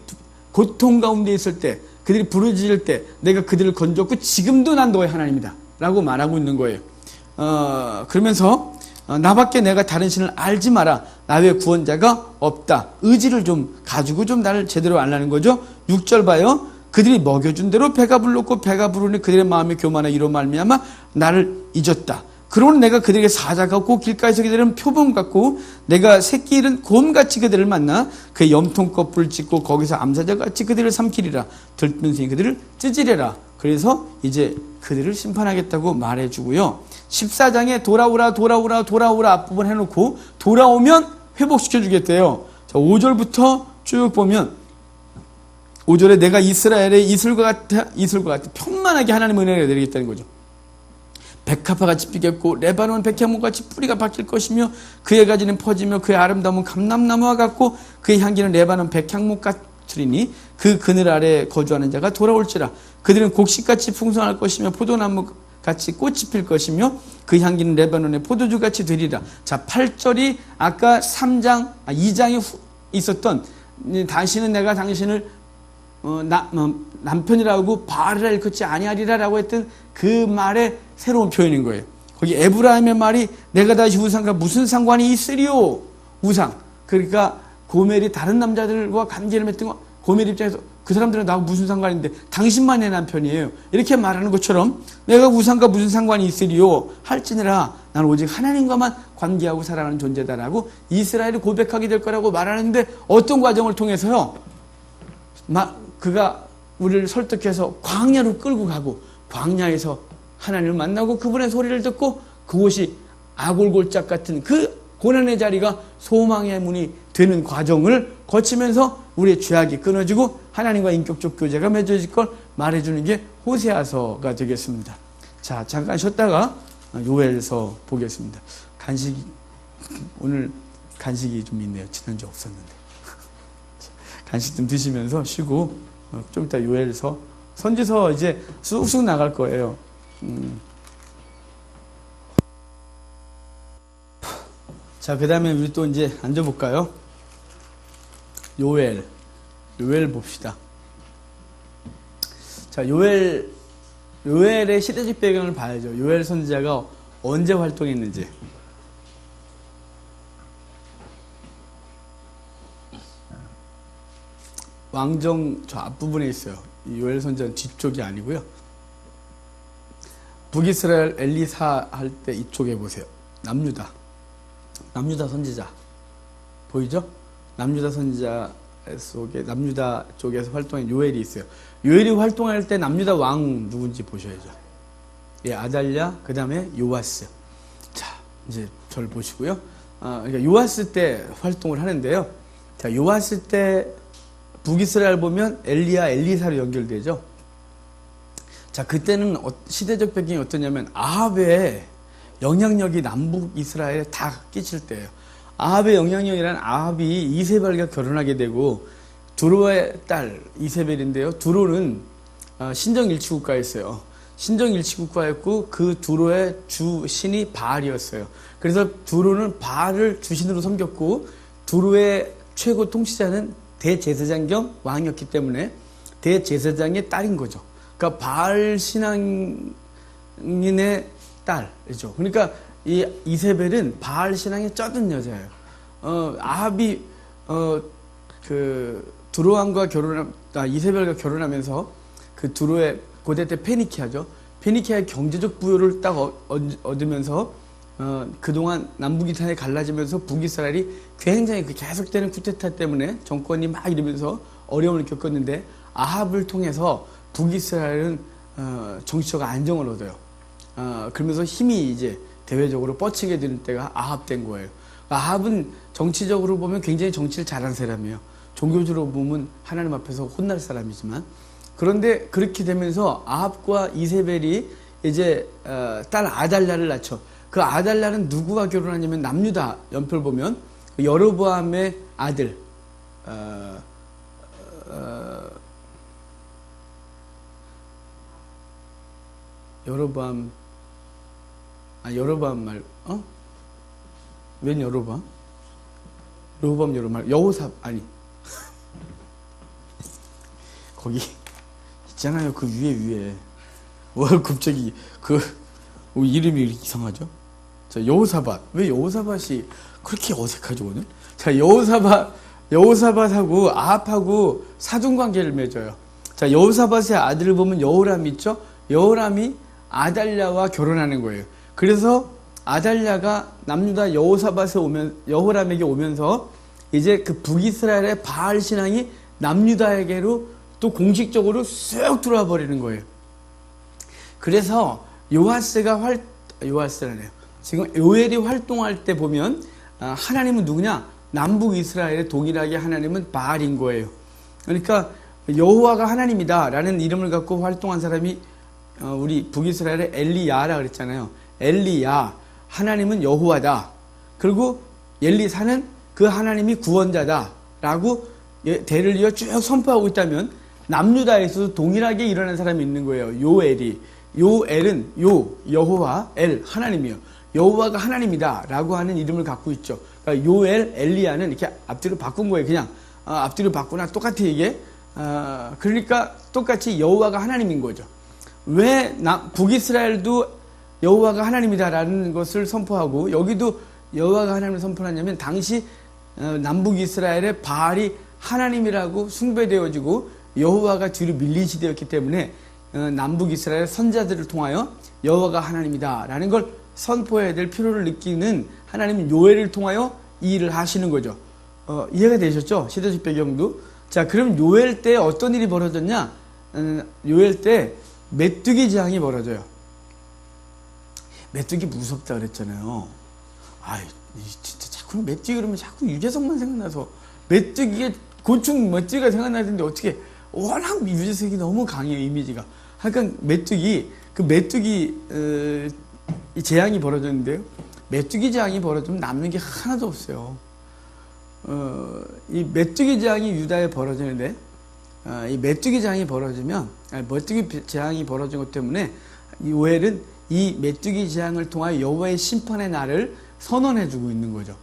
고통 가운데 있을 때, 그들이 부르짖을 때 내가 그들을 건졌고 지금도 난 너의 하나님이다 라고 말하고 있는 거예요. 그러면서 나밖에 내가 다른 신을 알지 마라. 나 외에 구원자가 없다. 의지를 좀 가지고 좀 나를 제대로 알라는 거죠. 6절 봐요. 그들이 먹여준 대로 배가 불렀고 배가 부르니 그들의 마음이 교만하 이로 말미암아 나를 잊었다. 그러므로 내가 그들에게 사자 같고 길가에서 그들은 표범 같고 내가 새끼 잃은 곰같이 그들을 만나 그의 염통껏 불짓고 거기서 암사자같이 그들을 삼키리라. 들면서 그들을 찌질해라. 그래서 이제 그들을 심판하겠다고 말해주고요. 14장에 돌아오라 앞부분 해놓고 돌아오면 회복시켜주겠대요. 자, 5절부터 쭉 보면 5절에 내가 이스라엘의 이슬과 같아 편만하게 하나님의 은혜를 내리겠다는 거죠. 백합화같이 피겠고 레바논 백향목같이 뿌리가 박힐 것이며 그의 가지는 퍼지며 그의 아름다움은 감람나무와 같고 그의 향기는 레바논 백향목 같으리니 그 그늘 아래 거주하는 자가 돌아올지라. 그들은 곡식같이 풍성할 것이며 포도나무같이 꽃이 필 것이며 그 향기는 레바논의 포도주같이 되리라. 자, 8절이 아까 2장에 있었던 다시는 내가 당신을 남편이라고 바알이라 일컫지 아니하리라 라고 했던 그 말의 새로운 표현인 거예요. 거기 에브라임의 말이 내가 다시 우상과 무슨 상관이 있으리요? 우상. 그러니까 고멜이 다른 남자들과 관계를 맺던 거, 고멜 입장에서 그 사람들은 나하고 무슨 상관인데 당신만 내 남편이에요. 이렇게 말하는 것처럼 내가 우상과 무슨 상관이 있으리요? 할지니라 나는 오직 하나님과만 관계하고 살아가는 존재다라고 이스라엘이 고백하게 될 거라고 말하는데 어떤 과정을 통해서요? 그가 우리를 설득해서 광야로 끌고 가고 광야에서 하나님을 만나고 그분의 소리를 듣고 그곳이 아골골짝 같은 그 고난의 자리가 소망의 문이 되는 과정을 거치면서 우리의 죄악이 끊어지고 하나님과 인격적 교제가 맺어질 걸 말해주는 게 호세아서가 되겠습니다. 자, 잠깐 쉬었다가 요엘서 보겠습니다. 오늘 간식이 좀 있네요. 지난주 없었는데. 간식 좀 드시면서 쉬고 좀 이따 요엘서 선지서 이제 쑥쑥 나갈 거예요. 자, 그 다음에 우리 또 이제 앉아볼까요? 요엘 봅시다. 자, 요엘의 시대적 배경을 봐야죠. 요엘 선지자가 언제 활동했는지. 왕정 저 앞부분에 있어요. 이 요엘 선지자는 뒤쪽이 아니고요. 북이스라엘 엘리사 할 때 이쪽에 보세요. 남유다 선지자 보이죠? 남유다 선지자 속에 남유다 쪽에서 활동한 요엘이 있어요. 요엘이 활동할 때 남유다 왕 누군지 보셔야죠. 예, 아달랴, 그 다음에 요아스. 자, 이제 저를 보시고요. 그러니까 요아스 때 활동을 하는데요. 자, 요아스 때 북이스라엘 보면 엘리야, 엘리사로 연결되죠. 자, 그때는 시대적 배경이 어떠냐면 아합의 영향력이 남북 이스라엘에 다 끼칠 때예요. 아합의 영향력이란 아합이 이세벨과 결혼하게 되고 두로의 딸 이세벨인데요. 두로는 신정일치국가였어요. 신정일치국가였고 그 두로의 주 신이 바알이었어요. 그래서 두로는 바알을 주신으로 섬겼고 두로의 최고 통치자는 대제사장 겸 왕이었기 때문에 대제사장의 딸인 거죠. 그러니까 바알 신앙인의 딸이죠. 그러니까 이 이세벨은 바알 신앙에 쩌든 여자예요. 아합이 그 두로 왕과 이세벨과 결혼하면서 그 두로의 고대 때 페니키아죠. 페니키아의 경제적 부여를 딱 얻으면서 그동안 남북이스라엘이 갈라지면서 북이스라엘이 굉장히 그 계속되는 쿠데타 때문에 정권이 막 이러면서 어려움을 겪었는데 아합을 통해서 북이스라엘은 정치적 안정을 얻어요. 그러면서 힘이 이제 대외적으로 뻗치게 되는 때가 아합 된 거예요. 아합은 정치적으로 보면 굉장히 정치를 잘하는 사람이에요. 종교적으로 보면 하나님 앞에서 혼날 사람이지만, 그런데 그렇게 되면서 아합과 이세벨이 이제 딸 아달랴를 낳죠. 그 아달랴는 누구와 결혼하냐면 남유다 연표를 보면 여로보암의 아들 여로보암 웬 여로보암? 여호삽 아니 거기 있잖아요. 그 위에 와 갑자기 그 이름이 이렇게 이상하죠? 자, 여호사밧. 왜 여호사밧이 그렇게 어색하죠 오늘? 자, 여호사밧하고 아합하고 사돈관계를 맺어요. 자, 여호사밧의 아들을 보면 여호람 있죠? 여호람이 아달랴와 결혼하는 거예요. 그래서 아달랴가 남유다 여호람에게 오면서 이제 그 북이스라엘의 바알 신앙이 남유다에게로 또 공식적으로 쑥 들어와 버리는 거예요. 그래서 요아스라네요. 지금 요엘이 활동할 때 보면 하나님은 누구냐? 남북 이스라엘의 동일하게 하나님은 바알인 거예요. 그러니까 여호와가 하나님이다 라는 이름을 갖고 활동한 사람이 우리 북이스라엘의 엘리야라 그랬잖아요. 엘리야, 하나님은 여호와다. 그리고 엘리사는 그 하나님이 구원자다 라고 대를 이어 쭉 선포하고 있다면 남유다에서도 동일하게 일어난 사람이 있는 거예요. 요엘은 여호와, 하나님이요. 여호와가 하나님이다 라고 하는 이름을 갖고 있죠. 그러니까 요엘, 엘리야는 이렇게 앞뒤로 바꾼 거예요. 그냥 앞뒤로 바꾸나 똑같아 이게. 그러니까 똑같이 여호와가 하나님인 거죠. 왜 북이스라엘도 여호와가 하나님이다라는 것을 선포하고 여기도 여호와가 하나님을 선포하냐면 당시 남북 이스라엘의 바알이 하나님이라고 숭배되어지고 여호와가 뒤로 밀린 시대였기 때문에 남북 이스라엘 선자들을 통하여 여호와가 하나님이다라는 걸 선포해야 될 필요를 느끼는 하나님은 요엘을 통하여 이 일을 하시는 거죠. 이해가 되셨죠? 시대적 배경도. 자, 그럼 요엘 때 어떤 일이 벌어졌냐? 요엘 때 메뚜기 재앙이 벌어져요. 메뚜기 무섭다 그랬잖아요. 진짜 자꾸 메뚜기 그러면 자꾸 유재석만 생각나서 메뚜기가 생각나는데 어떻게 워낙 유재석이 너무 강해요, 이미지가. 그러니까 메뚜기 이 재앙이 벌어졌는데요. 메뚜기 재앙이 벌어지면 남는 게 하나도 없어요. 이 메뚜기 재앙이 유다에 벌어지는데, 이 메뚜기 재앙이 벌어지면, 메뚜기 재앙이 벌어진 것 때문에 요엘은 이 메뚜기 재앙을 통하여 여호와의 심판의 날을 선언해주고 있는 거죠.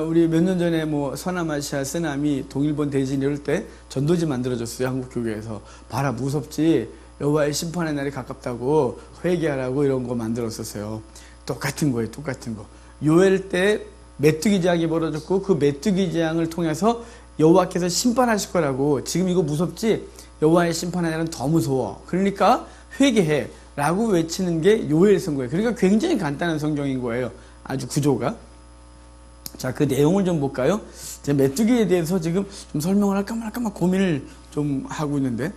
우리 몇 년 전에 서남아시아 쓰나미, 동일본 대진 이럴 때 전도지 만들어졌어요. 한국 교회에서. 봐라, 무섭지. 여호와의 심판의 날이 가깝다고 회개하라고 이런 거 만들었었어요. 똑같은 거예요. 똑같은 거. 요엘 때 메뚜기 재앙이 벌어졌고 그 메뚜기 재앙을 통해서 여호와께서 심판하실 거라고. 지금 이거 무섭지? 여호와의 심판의 날은 더 무서워. 그러니까 회개해 라고 외치는 게 요엘 선거예요. 그러니까 굉장히 간단한 성경인 거예요. 아주 구조가. 자, 그 내용을 좀 볼까요? 제 메뚜기에 대해서 지금 좀 설명을 할까 말까 고민을 좀 하고 있는데,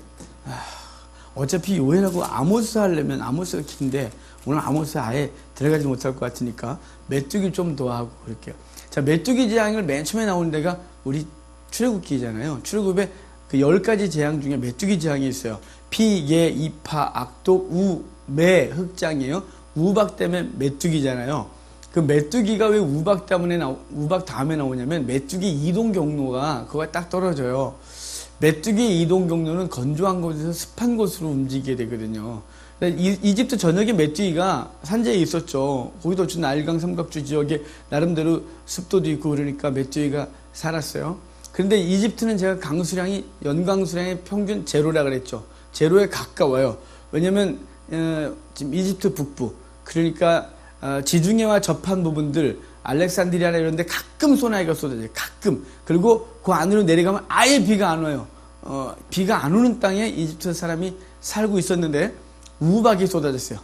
어차피 요엘하고 아모스 하려면 아모스가 긴데 오늘 아모스 아예 들어가지 못할 것 같으니까 메뚜기 좀 더 하고 그럴게요. 자, 메뚜기 재앙을 맨 처음에 나오는 데가 우리 출애굽기잖아요. 출애굽에 그 10가지 재앙 중에 메뚜기 재앙이 있어요. 피, 개, 이파, 악독, 우, 매, 흑장이에요. 우박 때문에 메뚜기잖아요. 그 메뚜기가 왜 우박 다음에 나오냐면 메뚜기 이동 경로가 그거가 딱 떨어져요. 메뚜기의 이동 경로는 건조한 곳에서 습한 곳으로 움직이게 되거든요. 이집트 전역에 메뚜기가 산지에 있었죠. 거기도 어쨌든 나일강 삼각주 지역에 나름대로 습도도 있고 그러니까 메뚜기가 살았어요. 그런데 이집트는 제가 강수량이 연강수량의 평균 제로라 그랬죠. 제로에 가까워요. 왜냐면 지금 이집트 북부 그러니까 지중해와 접한 부분들 알렉산드리아나 이런 데 가끔 소나기가 쏟아져요. 가끔. 그리고 그 안으로 내려가면 아예 비가 안 와요. 비가 안 오는 땅에 이집트 사람이 살고 있었는데 우박이 쏟아졌어요.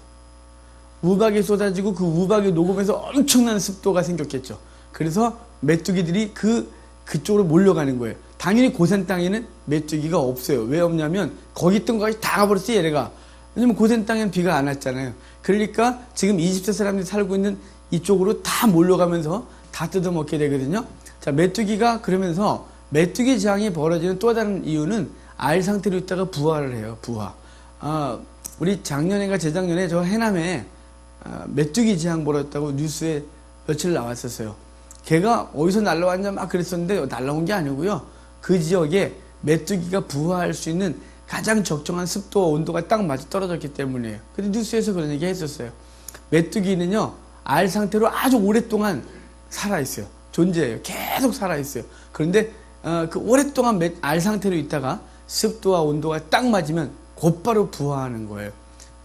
우박이 쏟아지고 그 우박이 녹으면서 엄청난 습도가 생겼겠죠. 그래서 메뚜기들이 그쪽으로 몰려가는 거예요. 당연히 고센 땅에는 메뚜기가 없어요. 왜 없냐면 거기 있던 것까지 다 가버렸어요, 얘네가. 왜냐면 고센 땅엔 비가 안 왔잖아요. 그러니까 지금 이집트 사람들이 살고 있는 이쪽으로 다 몰려가면서 다 뜯어먹게 되거든요. 자, 메뚜기가 그러면서 메뚜기 재앙이 벌어지는 또 다른 이유는 알 상태로 있다가 부화를 해요. 부화. 우리 작년인가 재작년에 저 해남에 메뚜기 재앙 벌어졌다고 뉴스에 며칠 나왔었어요. 걔가 어디서 날라왔냐 막 그랬었는데 날라온 게 아니고요. 그 지역에 메뚜기가 부화할 수 있는 가장 적정한 습도와 온도가 딱 맞아 떨어졌기 때문이에요. 근데 뉴스에서 그런 얘기 했었어요. 메뚜기는요, 알 상태로 아주 오랫동안 살아있어요. 존재해요. 계속 살아있어요. 그런데 그 오랫동안 알 상태로 있다가 습도와 온도가 딱 맞으면 곧바로 부화하는 거예요.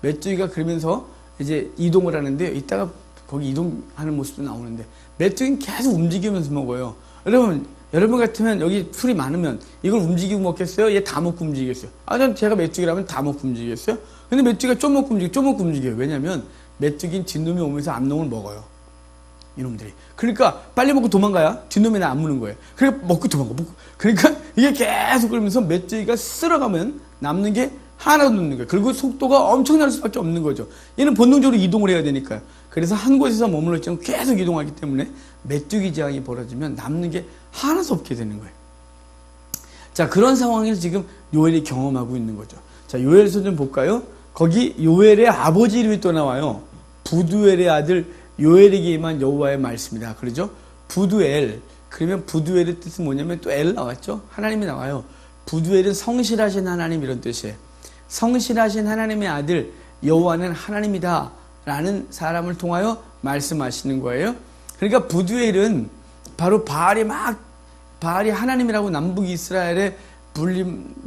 메뚜기가 그러면서 이제 이동을 하는데 이따가 거기 이동하는 모습도 나오는데 메뚜기는 계속 움직이면서 먹어요. 여러분 같으면 여기 풀이 많으면 이걸 움직이고 먹겠어요? 얘 다 먹고 움직이겠어요? 전 제가 메뚜기라면 다 먹고 움직이겠어요? 근데 메뚜기가 좀 먹고 움직여요. 왜냐면 메뚜기는 뒷놈이 오면서 앞놈을 먹어요. 이놈들이. 그러니까 빨리 먹고 도망가야 뒷놈이 안 무는 거예요. 그러니까 먹고 도망가. 그러니까 이게 계속 그러면서 메뚜기가 쓸어가면 남는 게 하나도 없는 거예요. 그리고 속도가 엄청날 수밖에 없는 거죠. 얘는 본능적으로 이동을 해야 되니까요. 그래서 한 곳에서 머물러 있지 않고 계속 이동하기 때문에 메뚜기 재앙이 벌어지면 남는 게 하나도 없게 되는 거예요. 자, 그런 상황을 지금 요엘이 경험하고 있는 거죠. 자, 요엘서 좀 볼까요? 거기 요엘의 아버지 이름이 또 나와요. 부두엘의 아들 요엘에게 임한 여호와의 말씀이다. 그러죠? 부두엘. 그러면 부두엘의 뜻은 뭐냐면 또 엘 나왔죠? 하나님이 나와요. 부두엘은 성실하신 하나님 이런 뜻이에요. 성실하신 하나님의 아들 여호와는 하나님이다 라는 사람을 통하여 말씀하시는 거예요. 그러니까 부두엘은 바로 바알이 하나님이라고 남북 이스라엘에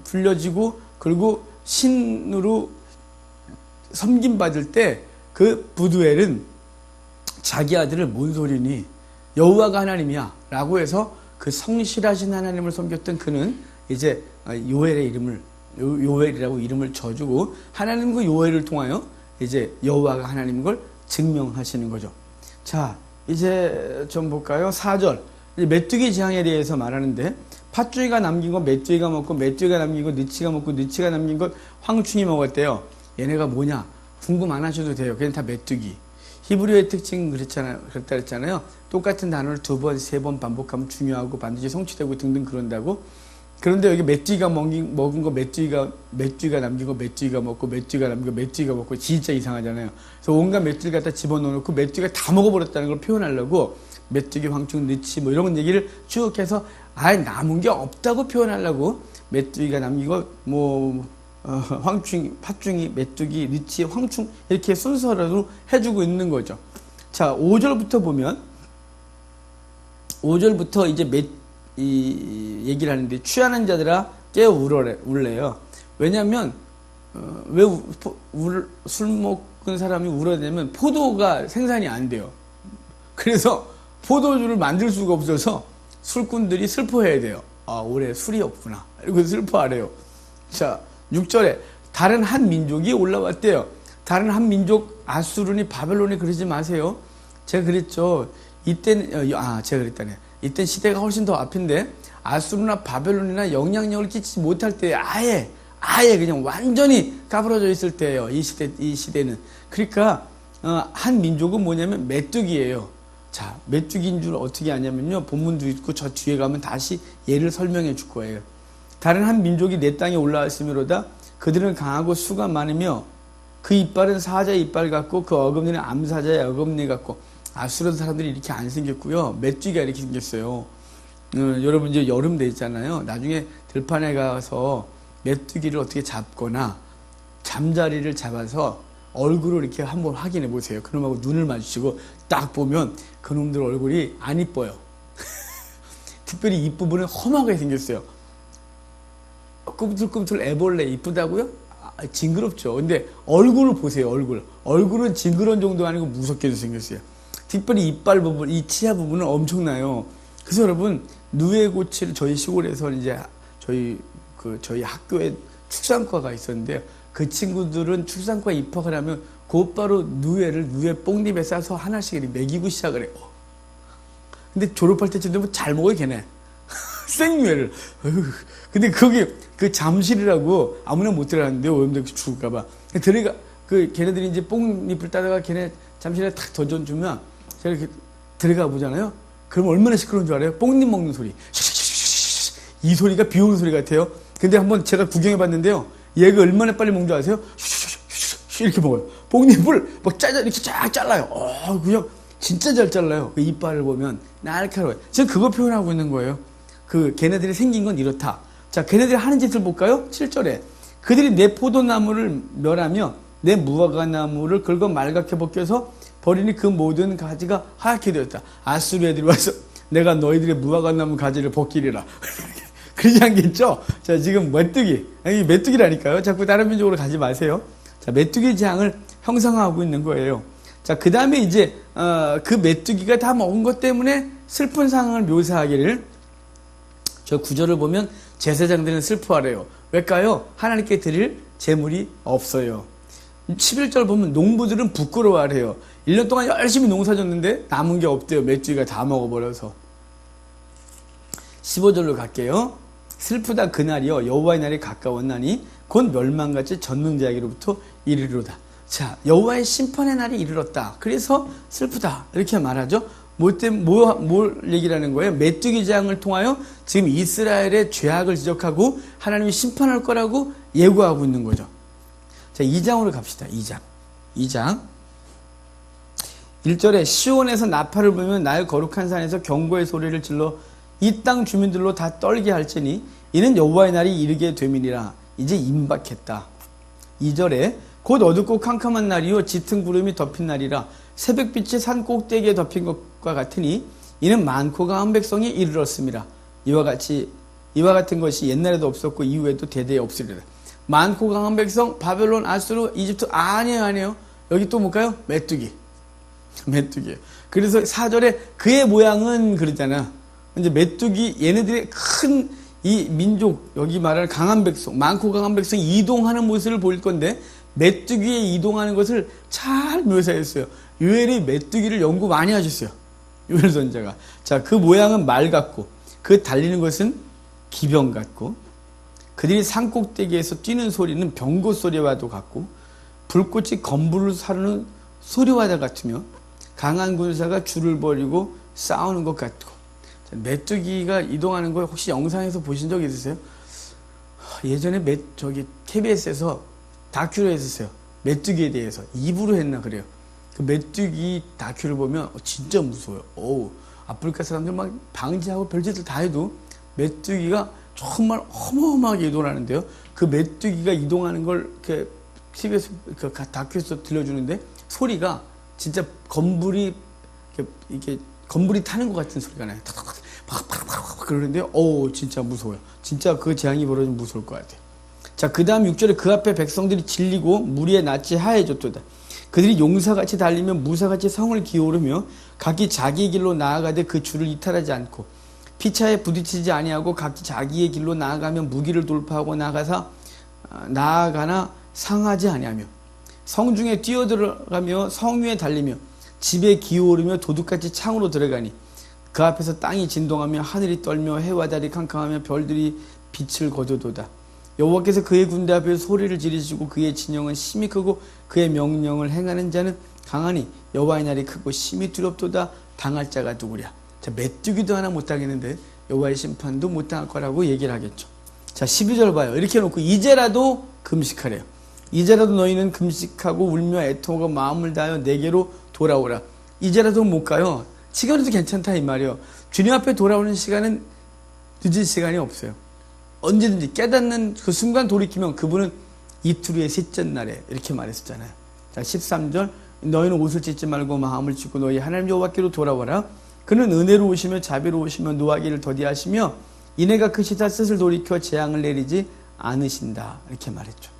불려지고 그리고 신으로 섬김받을 때 그 부두엘은 자기 아들을 뭔 소리니 여호와가 하나님이야 라고 해서 그 성실하신 하나님을 섬겼던 그는 이제 요엘이라고 이름을 줘주고 하나님과 요엘을 통하여 이제 여호와가 하나님인 걸 증명하시는 거죠. 자, 이제 좀 볼까요? 4절. 메뚜기 재앙에 대해서 말하는데 팥주기가 남긴 건 메뚜기가 먹고 메뚜기가 남긴 건 느치가 먹고 느치가 남긴 건 황충이 먹었대요. 얘네가 뭐냐? 궁금 안 하셔도 돼요. 그냥 다 메뚜기. 히브리어의 특징은 그랬다 그랬잖아요. 똑같은 단어를 2번, 3번 반복하면 중요하고 반드시 성취되고 등등 그런다고. 그런데 여기 메뚜기가 먹은 거 메뚜기가 남긴 거 메뚜기가 먹고 메뚜기가 남긴 거 메뚜기가 먹고 진짜 이상하잖아요. 그래서 온갖 메뚜기 갖다 집어넣어놓고 메뚜기가 다 먹어버렸다는 걸 표현하려고 메뚜기, 황충, 느치 뭐 이런 얘기를 쭉 해서 아예 남은 게 없다고 표현하려고 메뚜기가 남긴 거 황충, 팥중이, 메뚜기, 느치, 황충 이렇게 순서로 해주고 있는 거죠. 자, 5절부터 보면 5절부터 이제 얘기를 하는데 취하는 자들아 깨어 울래요. 왜냐하면 왜 술 먹은 사람이 울어야 되냐면 포도가 생산이 안 돼요. 그래서 포도주를 만들 수가 없어서 술꾼들이 슬퍼해야 돼요. 올해 술이 없구나. 이러고 슬퍼하래요. 자, 6절에 다른 한 민족이 올라왔대요. 다른 한 민족 아수르니 바벨론이 그러지 마세요. 제가 그랬죠. 제가 그랬다네. 이때 시대가 훨씬 더 앞인데 아수르나 바벨론이나 영향력을 끼치지 못할 때 아예 그냥 완전히 까부러져 있을 때예요. 이 시대는. 그러니까 한 민족은 뭐냐면 메뚜기예요. 자, 메뚜기인 줄 어떻게 아냐면요. 본문도 있고 저 뒤에 가면 다시 예를 설명해 줄 거예요. 다른 한 민족이 내 땅에 올라왔으므로다 그들은 강하고 수가 많으며 그 이빨은 사자의 이빨 같고 그 어금니는 암사자의 어금니 같고. 아수르 사람들이 이렇게 안 생겼고요. 메뚜기가 이렇게 생겼어요. 여러분 이제 여름 돼 있잖아요. 나중에 들판에 가서 메뚜기를 어떻게 잡거나 잠자리를 잡아서 얼굴을 이렇게 한번 확인해 보세요. 그놈하고 눈을 마주치고 딱 보면 그놈들 얼굴이 안 이뻐요. 특별히 입부분은 험하게 생겼어요. 꿈틀꿈틀 애벌레 이쁘다고요? 징그럽죠. 근데 얼굴을 보세요. 얼굴은 징그러운 정도가 아니고 무섭게도 생겼어요. 특별히 이빨 부분, 이 치아 부분은 엄청나요. 그래서 여러분 누에고치를 저희 시골에서 이제 저희 학교에 축산과가 있었는데요. 그 친구들은 축산과 입학을 하면 곧바로 누에 뽕잎에 싸서 하나씩 이렇게 먹이고 시작을 해요. 근데 졸업할 때쯤 되면 잘 먹어요, 걔네. 생누에를. 근데 거기 그 잠실이라고 아무나 못 들어가는데요. 오염돼 죽을까봐. 걔네들이 이제 뽕잎을 따다가 걔네 잠실에 탁 던져주면 제가 이렇게 들어가 보잖아요. 그럼 얼마나 시끄러운 줄 알아요? 뽕잎 먹는 소리. 이 소리가 비 오는 소리 같아요. 근데 한번 제가 구경해 봤는데요. 얘가 얼마나 빨리 먹는 줄 아세요? 이렇게 먹어요. 뽕잎을 막 이렇게 쫙 잘라요. 그냥 진짜 잘 잘라요. 그 이빨을 보면 날카로워요. 제가 그거 표현하고 있는 거예요. 걔네들이 생긴 건 이렇다. 자, 걔네들이 하는 짓을 볼까요? 7절에. 그들이 내 포도나무를 멸하며 내 무화과나무를 긁어 말갛게 벗겨서 버리니 그 모든 가지가 하얗게 되었다. 아수르 애들이 와서 내가 너희들의 무화과나무 가지를 벗기리라. 그러지 않겠죠? 자, 지금 메뚜기라니까요. 자꾸 다른 민족으로 가지 마세요. 자, 메뚜기 재앙을 형상화하고 있는 거예요. 자, 그 다음에 이제, 그 메뚜기가 다 먹은 것 때문에 슬픈 상황을 묘사하기를, 저 구절을 보면 제사장들은 슬퍼하래요. 왜일까요? 하나님께 드릴 재물이 없어요. 11절 보면 농부들은 부끄러워하래요. 1년 동안 열심히 농사 졌는데 남은 게 없대요. 메뚜기가 다 먹어버려서. 15절로 갈게요. 슬프다 그날이요 여호와의 날이 가까웠나니 곧 멸망같이 전능자에게로부터 이르리로다. 자, 여호와의 심판의 날이 이르렀다. 그래서 슬프다 이렇게 말하죠. 뭘 얘기를 하는 거예요? 메뚜기 재앙을 통하여 지금 이스라엘의 죄악을 지적하고 하나님이 심판할 거라고 예고하고 있는 거죠. 자, 2장으로 갑시다. 2장 1절에 시온에서 나팔을 불면 나의 거룩한 산에서 경고의 소리를 질러 이 땅 주민들로 다 떨게 할지니 이는 여호와의 날이 이르게 됨이니라. 이제 임박했다. 2절에 곧 어둡고 캄캄한 날이요 짙은 구름이 덮인 날이라 새벽빛이 산 꼭대기에 덮인 것과 같으니 이는 많고 강한 백성이 이르렀습니다. 이와 같은 것이 옛날에도 없었고 이후에도 대대에 없으리라. 많고 강한 백성 바벨론, 아수르, 이집트 아니에요. 여기 또 뭘까요? 메뚜기. 그래서 4절에 그의 모양은 그러잖아. 이제 메뚜기 얘네들의 큰 이 민족 여기 말하는 강한 백성 많고 강한 백성이 이동하는 모습을 보일 건데 메뚜기에 이동하는 것을 잘 묘사했어요. 요엘이 메뚜기를 연구 많이 하셨어요. 요엘 선자가. 자, 그 모양은 말 같고 그 달리는 것은 기병 같고 그들이 산꼭대기에서 뛰는 소리는 병거 소리와도 같고 불꽃이 건불을 사르는 소리와도 같으며 강한 군사가 줄을 벌이고 싸우는 것 같고. 자, 메뚜기가 이동하는 거 혹시 영상에서 보신 적 있으세요? 예전에 KBS에서 다큐를 했었어요. 메뚜기에 대해서 2부로 했나 그래요. 그 메뚜기 다큐를 보면 진짜 무서워요. 아프리카 사람들 막 방지하고 별짓을 다 해도 메뚜기가 정말 어마어마하게 이동을 하는데요. 그 메뚜기가 이동하는 걸 이렇게 TV에서 그 다큐에서 들려주는데 소리가 진짜 건불이 타는 것 같은 소리가 나요. 그러는데 진짜 무서워요. 진짜 그 재앙이 벌어지면 무서울 것 같아요. 자, 그 다음 6절에 그 앞에 백성들이 질리고 무리의 낯이 하얘졌도다. 그들이 용사같이 달리며 무사같이 성을 기오르며 각기 자기의 길로 나아가되 그 줄을 이탈하지 않고 피차에 부딪히지 아니하고 각기 자기의 길로 나아가며 무기를 돌파하고 나아가나 상하지 아니하며 성중에 뛰어들어가며 성 위에 달리며 집에 기오르며 도둑같이 창으로 들어가니 그 앞에서 땅이 진동하며 하늘이 떨며 해와 달이 캄캄하며 별들이 빛을 거두도다. 여호와께서 그의 군대 앞에 소리를 지르시고 그의 진영은 심히 크고 그의 명령을 행하는 자는 강하니 여호와의 날이 크고 심히 두렵도다. 당할 자가 누구랴. 자, 메뚜기도 하나 못 당했는데 여호와의 심판도 못 당할 거라고 얘기를 하겠죠. 자, 12절 봐요. 이렇게 해놓고 이제라도 금식하래요. 이제라도 너희는 금식하고 울며 애통하고 마음을 다하여 내게로 돌아오라. 이제라도 못 가요. 지금도 괜찮다 이 말이에요. 주님 앞에 돌아오는 시간은 늦은 시간이 없어요. 언제든지 깨닫는 그 순간 돌이키면 그분은 이틀 후에 셋째 날에 이렇게 말했었잖아요. 자, 13절 너희는 옷을 찢지 말고 마음을 찢고 너희 하나님 여호와께로 돌아와라. 그는 은혜로우시며 자비로우시며 노하기를 더디하시며 이내가 크시다 뜻을 돌이켜 재앙을 내리지 않으신다. 이렇게 말했죠.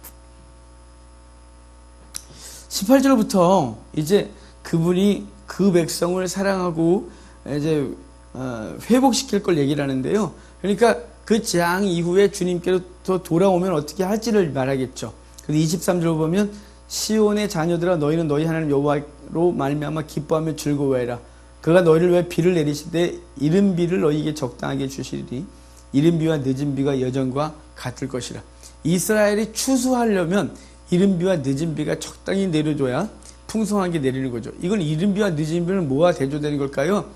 18절부터 이제 그분이 그 백성을 사랑하고 이제 회복시킬 걸 얘기를 하는데요. 그러니까 그 재앙 이후에 주님께로 돌아오면 어떻게 할지를 말하겠죠. 그래서 23절 보면 시온의 자녀들아 너희는 너희 하나님 여호와로 말미암아 기뻐하며 즐거워해라. 그가 너희를 위해 비를 내리시되 이른 비를 너희에게 적당하게 주시리니 이른 비와 늦은 비가 여전과 같을 것이라. 이스라엘이 추수하려면 이른 비와 늦은 비가 적당히 내려줘야 풍성하게 내리는 거죠. 이건 이른 비와 늦은 비는 뭐와 대조되는 걸까요?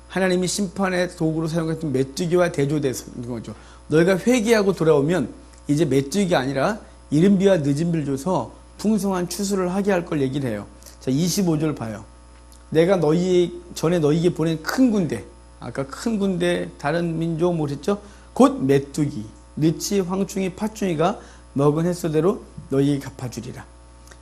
하나님이 심판의 도구로 사용했던 메뚜기와 대조되는 거죠. 너희가 회개하고 돌아오면 이제 메뚜기가 아니라 이른 비와 늦은 비를 줘서 풍성한 추수를 하게 할 걸 얘기를 해요. 자, 25절 봐요. 내가 전에 너희에게 보낸 큰 군대, 아까 큰 군대 다른 민족 뭐랬죠? 곧 메뚜기, 느치, 황충이, 팥충이가 먹은 횟수대로 너희에게 갚아주리라.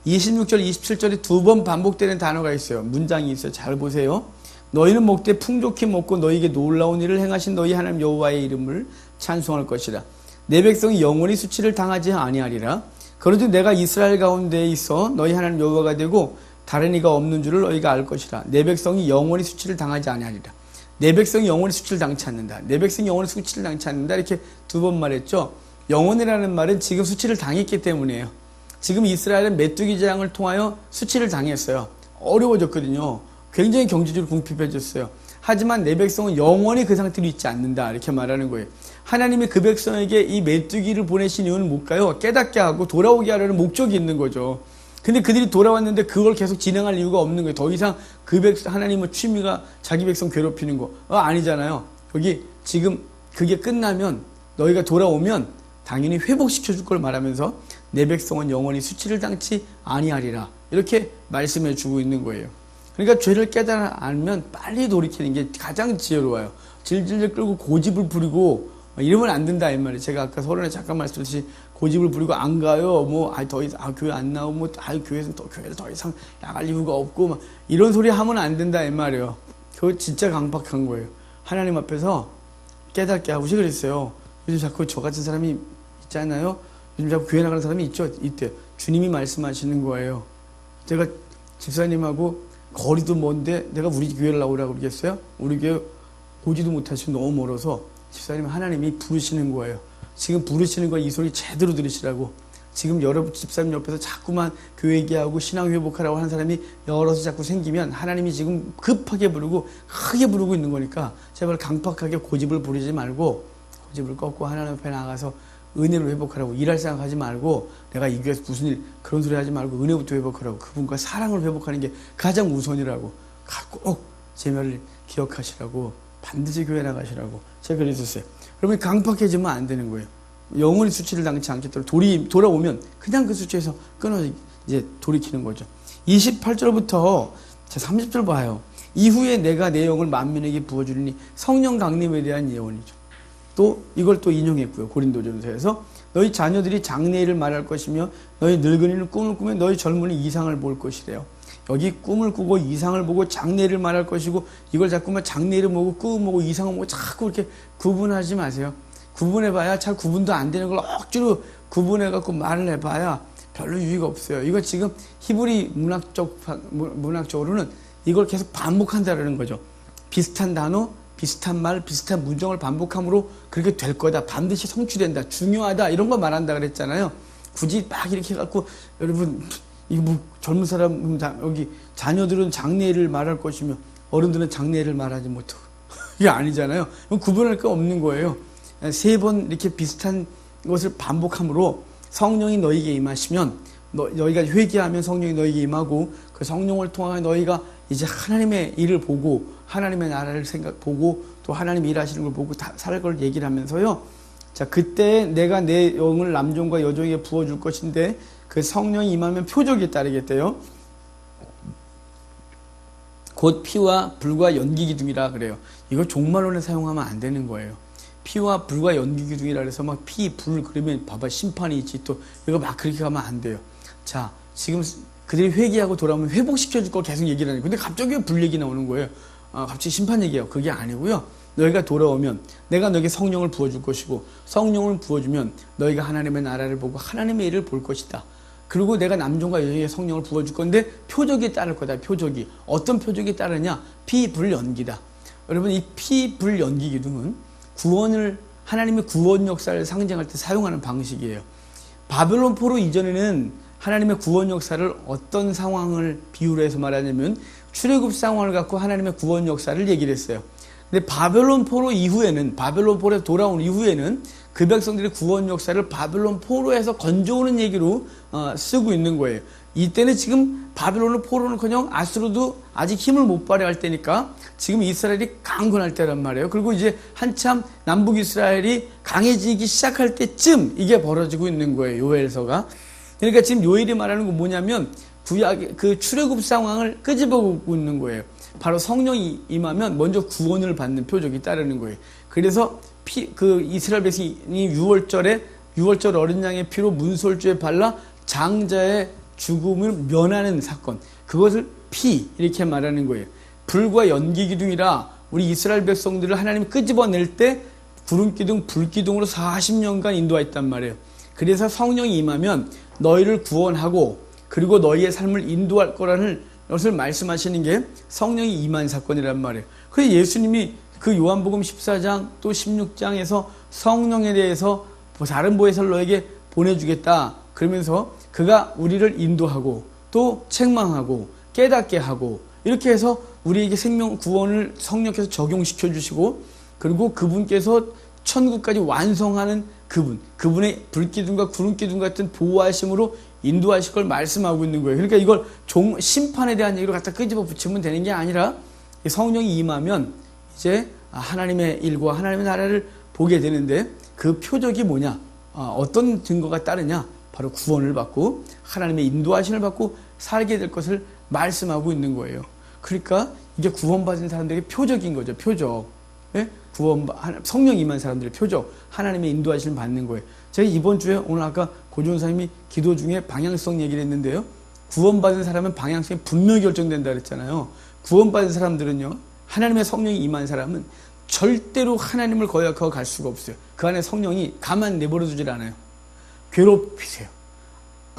26절, 27절에 두 번 반복되는 단어가 있어요. 문장이 있어요. 잘 보세요. 너희는 먹되 풍족히 먹고 너희에게 놀라운 일을 행하신 너희 하나님 여호와의 이름을 찬송할 것이라. 내 백성이 영원히 수치를 당하지 아니하리라. 그런데 내가 이스라엘 가운데에 있어 너희 하나님 여호와가 되고 다른 이가 없는 줄을 너희가 알 것이라. 내 백성이 영원히 수치를 당하지 아니하리라. 내 백성이 영원히 수치를 당치 않는다. 내 백성이 영원히 수치를 당치 않는다. 이렇게 두 번 말했죠. 영원이라는 말은 지금 수치를 당했기 때문이에요. 지금 이스라엘은 메뚜기 재앙을 통하여 수치를 당했어요. 어려워졌거든요. 굉장히 경제적으로 궁핍해졌어요. 하지만 내 백성은 영원히 그 상태로 있지 않는다. 이렇게 말하는 거예요. 하나님이 그 백성에게 이 메뚜기를 보내신 이유는 뭘까요? 깨닫게 하고 돌아오게 하려는 목적이 있는 거죠. 근데 그들이 돌아왔는데 그걸 계속 진행할 이유가 없는 거예요. 더 이상 그 백성, 하나님의 취미가 자기 백성 괴롭히는 거. 아니잖아요. 여기 지금 그게 끝나면 너희가 돌아오면 당연히 회복시켜 줄 걸 말하면서 내 백성은 영원히 수치를 당치 아니하리라. 이렇게 말씀해 주고 있는 거예요. 그러니까 죄를 깨달아 알면 빨리 돌이키는 게 가장 지혜로워요. 질질 끌고 고집을 부리고 이러면 안 된다 이 말이에요. 제가 아까 서론에 잠깐 말씀드렸듯이 고집을 부리고 안 가요. 더 이상 교회 안 나오고 교회에서 교회를 더 이상 나갈 이유가 없고 막 이런 소리 하면 안 된다 이 말이에요. 그거 진짜 강박한 거예요. 하나님 앞에서 깨닫게 하고 그랬어요. 요즘 자꾸 저 같은 사람이 있잖아요. 요즘 자꾸 교회 나가는 사람이 있대요. 주님이 말씀하시는 거예요. 제가 집사님하고 거리도 먼데 내가 우리 교회를 나오라고 그러겠어요? 우리 교회 오지도 못하시고 너무 멀어서 집사님 하나님이 부르시는 거예요. 지금 부르시는 거 이 소리 제대로 들으시라고. 지금 여러분 집사님 옆에서 자꾸만 교회 얘기하고 신앙 회복하라고 하는 사람이 여럿이 자꾸 생기면 하나님이 지금 급하게 부르고 크게 부르고 있는 거니까 제발 강박하게 고집을 부리지 말고 고집을 꺾고 하나님 앞에 나가서 은혜로 회복하라고. 일할 생각하지 말고 내가 이 교회에서 무슨 일 그런 소리 하지 말고 은혜부터 회복하라고. 그분과 사랑을 회복하는 게 가장 우선이라고. 꼭 제 말을 기억하시라고. 반드시 교회 나가시라고 제가 그랬었어요. 그러면 강박해지면 안 되는 거예요. 영원히 수치를 당치 않겠도록 돌아오면 그냥 그 수치에서 끊어서 이제 돌이키는 거죠. 28절부터 30절 봐요. 이후에 내가 내 영을 만민에게 부어주리니 성령 강림에 대한 예언이죠. 또 이걸 또 인용했고요. 고린도전서에서 너희 자녀들이 장래일을 말할 것이며 너희 늙은이는 꿈을 꾸며 너희 젊은이 이상을 볼 것이래요. 여기 꿈을 꾸고 이상을 보고 장래일을 말할 것이고 이걸 자꾸만 장래일을 보고 꿈을 보고 이상을 보고 자꾸 이렇게 구분하지 마세요. 구분해봐야 잘 구분도 안 되는 걸 억지로 구분해갖고 말을 해봐야 별로 유의가 없어요. 이거 지금 히브리 문학적으로는 이걸 계속 반복한다는 거죠. 비슷한 단어, 비슷한 말, 비슷한 문장을 반복함으로 그렇게 될 거다. 반드시 성취된다. 중요하다. 이런 거 말한다 그랬잖아요. 굳이 막 이렇게 해갖고 여러분 이거 뭐 젊은 사람 여기 자녀들은 장래일을 말할 것이며 어른들은 장래일을 말하지 못하고 이게 아니잖아요. 구분할 거 없는 거예요. 3번 이렇게 비슷한 것을 반복함으로 성령이 너희에게 임하시면 너희가 회개하면 성령이 너희에게 임하고 그 성령을 통하여 너희가 이제 하나님의 일을 보고 하나님의 나라를 보고 또 하나님이 일하시는 걸 보고 다 살 걸 얘기를 하면서요. 자, 그때 내가 내 영을 남종과 여종에게 부어줄 것인데 그 성령이 임하면 표적이 따르겠대요. 곧 피와 불과 연기 기둥이라 그래요. 이거 종말론에 사용하면 안 되는 거예요. 피와 불과 연기 기둥이라 그래서 막 피, 불 그러면 봐봐 심판이 있지 또 이거 막 그렇게 가면 안 돼요. 자, 지금 그들이 회개하고 돌아오면 회복시켜줄 걸 계속 얘기를 하는 거예요. 근데 갑자기 왜 불 얘기 나오는 거예요? 갑자기 심판 얘기예요. 그게 아니고요. 너희가 돌아오면 내가 너에게 성령을 부어줄 것이고 성령을 부어주면 너희가 하나님의 나라를 보고 하나님의 일을 볼 것이다. 그리고 내가 남종과 여종에게 성령을 부어줄 건데 표적이 따를 거다. 표적이. 어떤 표적이 따르냐? 피, 불, 연기다. 여러분 이 피, 불, 연기 기둥은 구원을 하나님의 구원 역사를 상징할 때 사용하는 방식이에요. 바벨론 포로 이전에는 하나님의 구원 역사를 어떤 상황을 비유로 해서 말하냐면 출애굽 상황을 갖고 하나님의 구원 역사를 얘기를 했어요. 근데 바벨론 포로 이후에는 바벨론 포로에 돌아온 이후에는 그 백성들의 구원 역사를 바벨론 포로에서 건져오는 얘기로 쓰고 있는 거예요. 이때는 지금 바벨론 포로는커녕 아수르도 아직 힘을 못 발휘할 때니까 지금 이스라엘이 강건할 때란 말이에요. 그리고 이제 한참 남북 이스라엘이 강해지기 시작할 때쯤 이게 벌어지고 있는 거예요. 요엘서가. 그러니까 지금 요엘이 말하는 건 뭐냐면 구약의 그 출애굽 상황을 끄집어보고 있는 거예요. 바로 성령이 임하면 먼저 구원을 받는 표적이 따르는 거예요. 그래서 그 이스라엘 백성이 6월절 어린 양의 피로 문설주에 발라 장자의 죽음을 면하는 사건. 그것을 피 이렇게 말하는 거예요. 불과 연기 기둥이라 우리 이스라엘 백성들을 하나님이 끄집어낼 때 구름 기둥, 불 기둥으로 40년간 인도했단 말이에요. 그래서 성령이 임하면 너희를 구원하고 그리고 너희의 삶을 인도할 거라는 것을 말씀하시는 게 성령이 임한 사건이란 말이에요. 그래서 예수님이 그 요한복음 14장 또 16장에서 성령에 대해서 다른 보혜사를 너에게 보내주겠다. 그러면서 그가 우리를 인도하고 또 책망하고 깨닫게 하고 이렇게 해서 우리에게 생명 구원을 성령께서 적용시켜 주시고 그리고 그분께서 천국까지 완성하는 그분의 불기둥과 구름기둥 같은 보호하심으로 인도하실 걸 말씀하고 있는 거예요. 그러니까 이걸 심판에 대한 얘기로 갖다 끄집어 붙이면 되는 게 아니라 성령이 임하면 이제 하나님의 일과 하나님의 나라를 보게 되는데 그 표적이 뭐냐? 어떤 증거가 따르냐? 바로 구원을 받고 하나님의 인도하심을 받고 살게 될 것을 말씀하고 있는 거예요. 그러니까 이게 구원받은 사람들에게 표적인 거죠. 표적. 예? 성령 임한 사람들의 표적. 하나님의 인도하심을 받는 거예요. 제가 이번 주에 오늘 아까 고종사님이 기도 중에 방향성 얘기를 했는데요. 구원받은 사람은 방향성이 분명히 결정된다 그랬잖아요. 구원받은 사람들은요. 하나님의 성령이 임한 사람은 절대로 하나님을 거역하고 갈 수가 없어요. 그 안에 성령이 가만 내버려 두질 않아요. 괴롭히세요.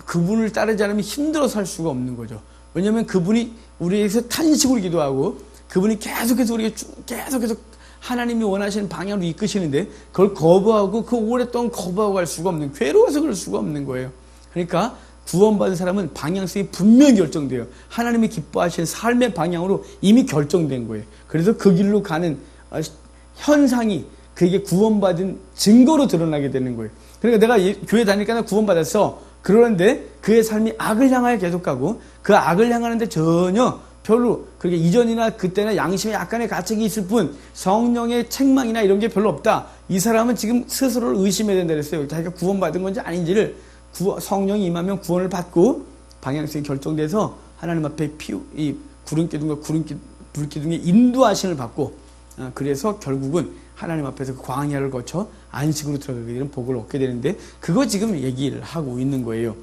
그분을 따르지 않으면 힘들어서 살 수가 없는 거죠. 왜냐하면 그분이 우리에게서 탄식으로 기도하고 그분이 계속해서 우리에게 계속해서 하나님이 원하시는 방향으로 이끄시는데 그걸 거부하고 그 오랫동안 거부하고 갈 수가 없는 괴로워서 그럴 수가 없는 거예요. 그러니까 구원받은 사람은 방향성이 분명히 결정돼요. 하나님이 기뻐하시는 삶의 방향으로 이미 결정된 거예요. 그래서 그 길로 가는 현상이 그게 구원받은 증거로 드러나게 되는 거예요. 그러니까 내가 교회 다니니까 나 구원받았어. 그러는데 그의 삶이 악을 향하여 계속 가고 그 악을 향하는데 전혀 별로 그렇게 이전이나 그때나 양심에 약간의 가책이 있을 뿐 성령의 책망이나 이런 게 별로 없다. 이 사람은 지금 스스로를 의심해야 된다 그랬어요. 자기가 구원받은 건지 아닌지를 성령이 임하면 구원을 받고 방향성이 결정돼서 하나님 앞에 이 구름기둥과 불기둥의 인도하심을 받고 그래서 결국은 하나님 앞에서 그 광야를 거쳐 안식으로 들어가게 되는 복을 얻게 되는데 그거 지금 얘기를 하고 있는 거예요.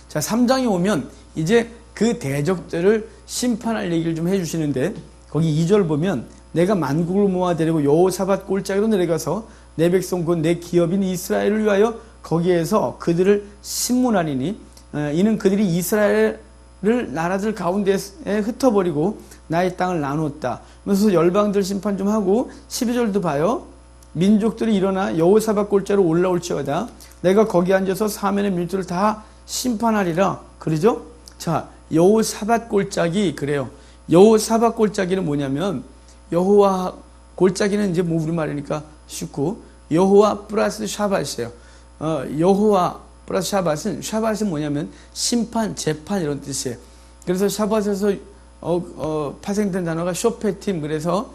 자, 3장에 오면 이제 그 대적들을 심판할 얘기를 좀 해주시는데 거기 2절 보면 내가 만국을 모아 데리고 여호사밧 골짜기로 내려가서 내 백성 곧 내 기업인 이스라엘을 위하여 거기에서 그들을 심문하리니 이는 그들이 이스라엘을 나라들 가운데에 흩어버리고 나의 땅을 나누었다. 그래서 열방들 심판 좀 하고 12절도 봐요. 민족들이 일어나 여호사밧 골짜기로 올라올지어다. 내가 거기 앉아서 사면의 민족들을 다 심판하리라. 그러죠? 자, 여호사밧 골짜기 그래요. 여호사밧 골짜기는 뭐냐면 여호와 골짜기는 이제 뭐 우리말이니까 쉽고 여호와 플러스 샤밧이에요. 여호와 플러스 샤밧은 뭐냐면 심판, 재판 이런 뜻이에요. 그래서 샤밧에서 파생된 단어가 쇼페팀 그래서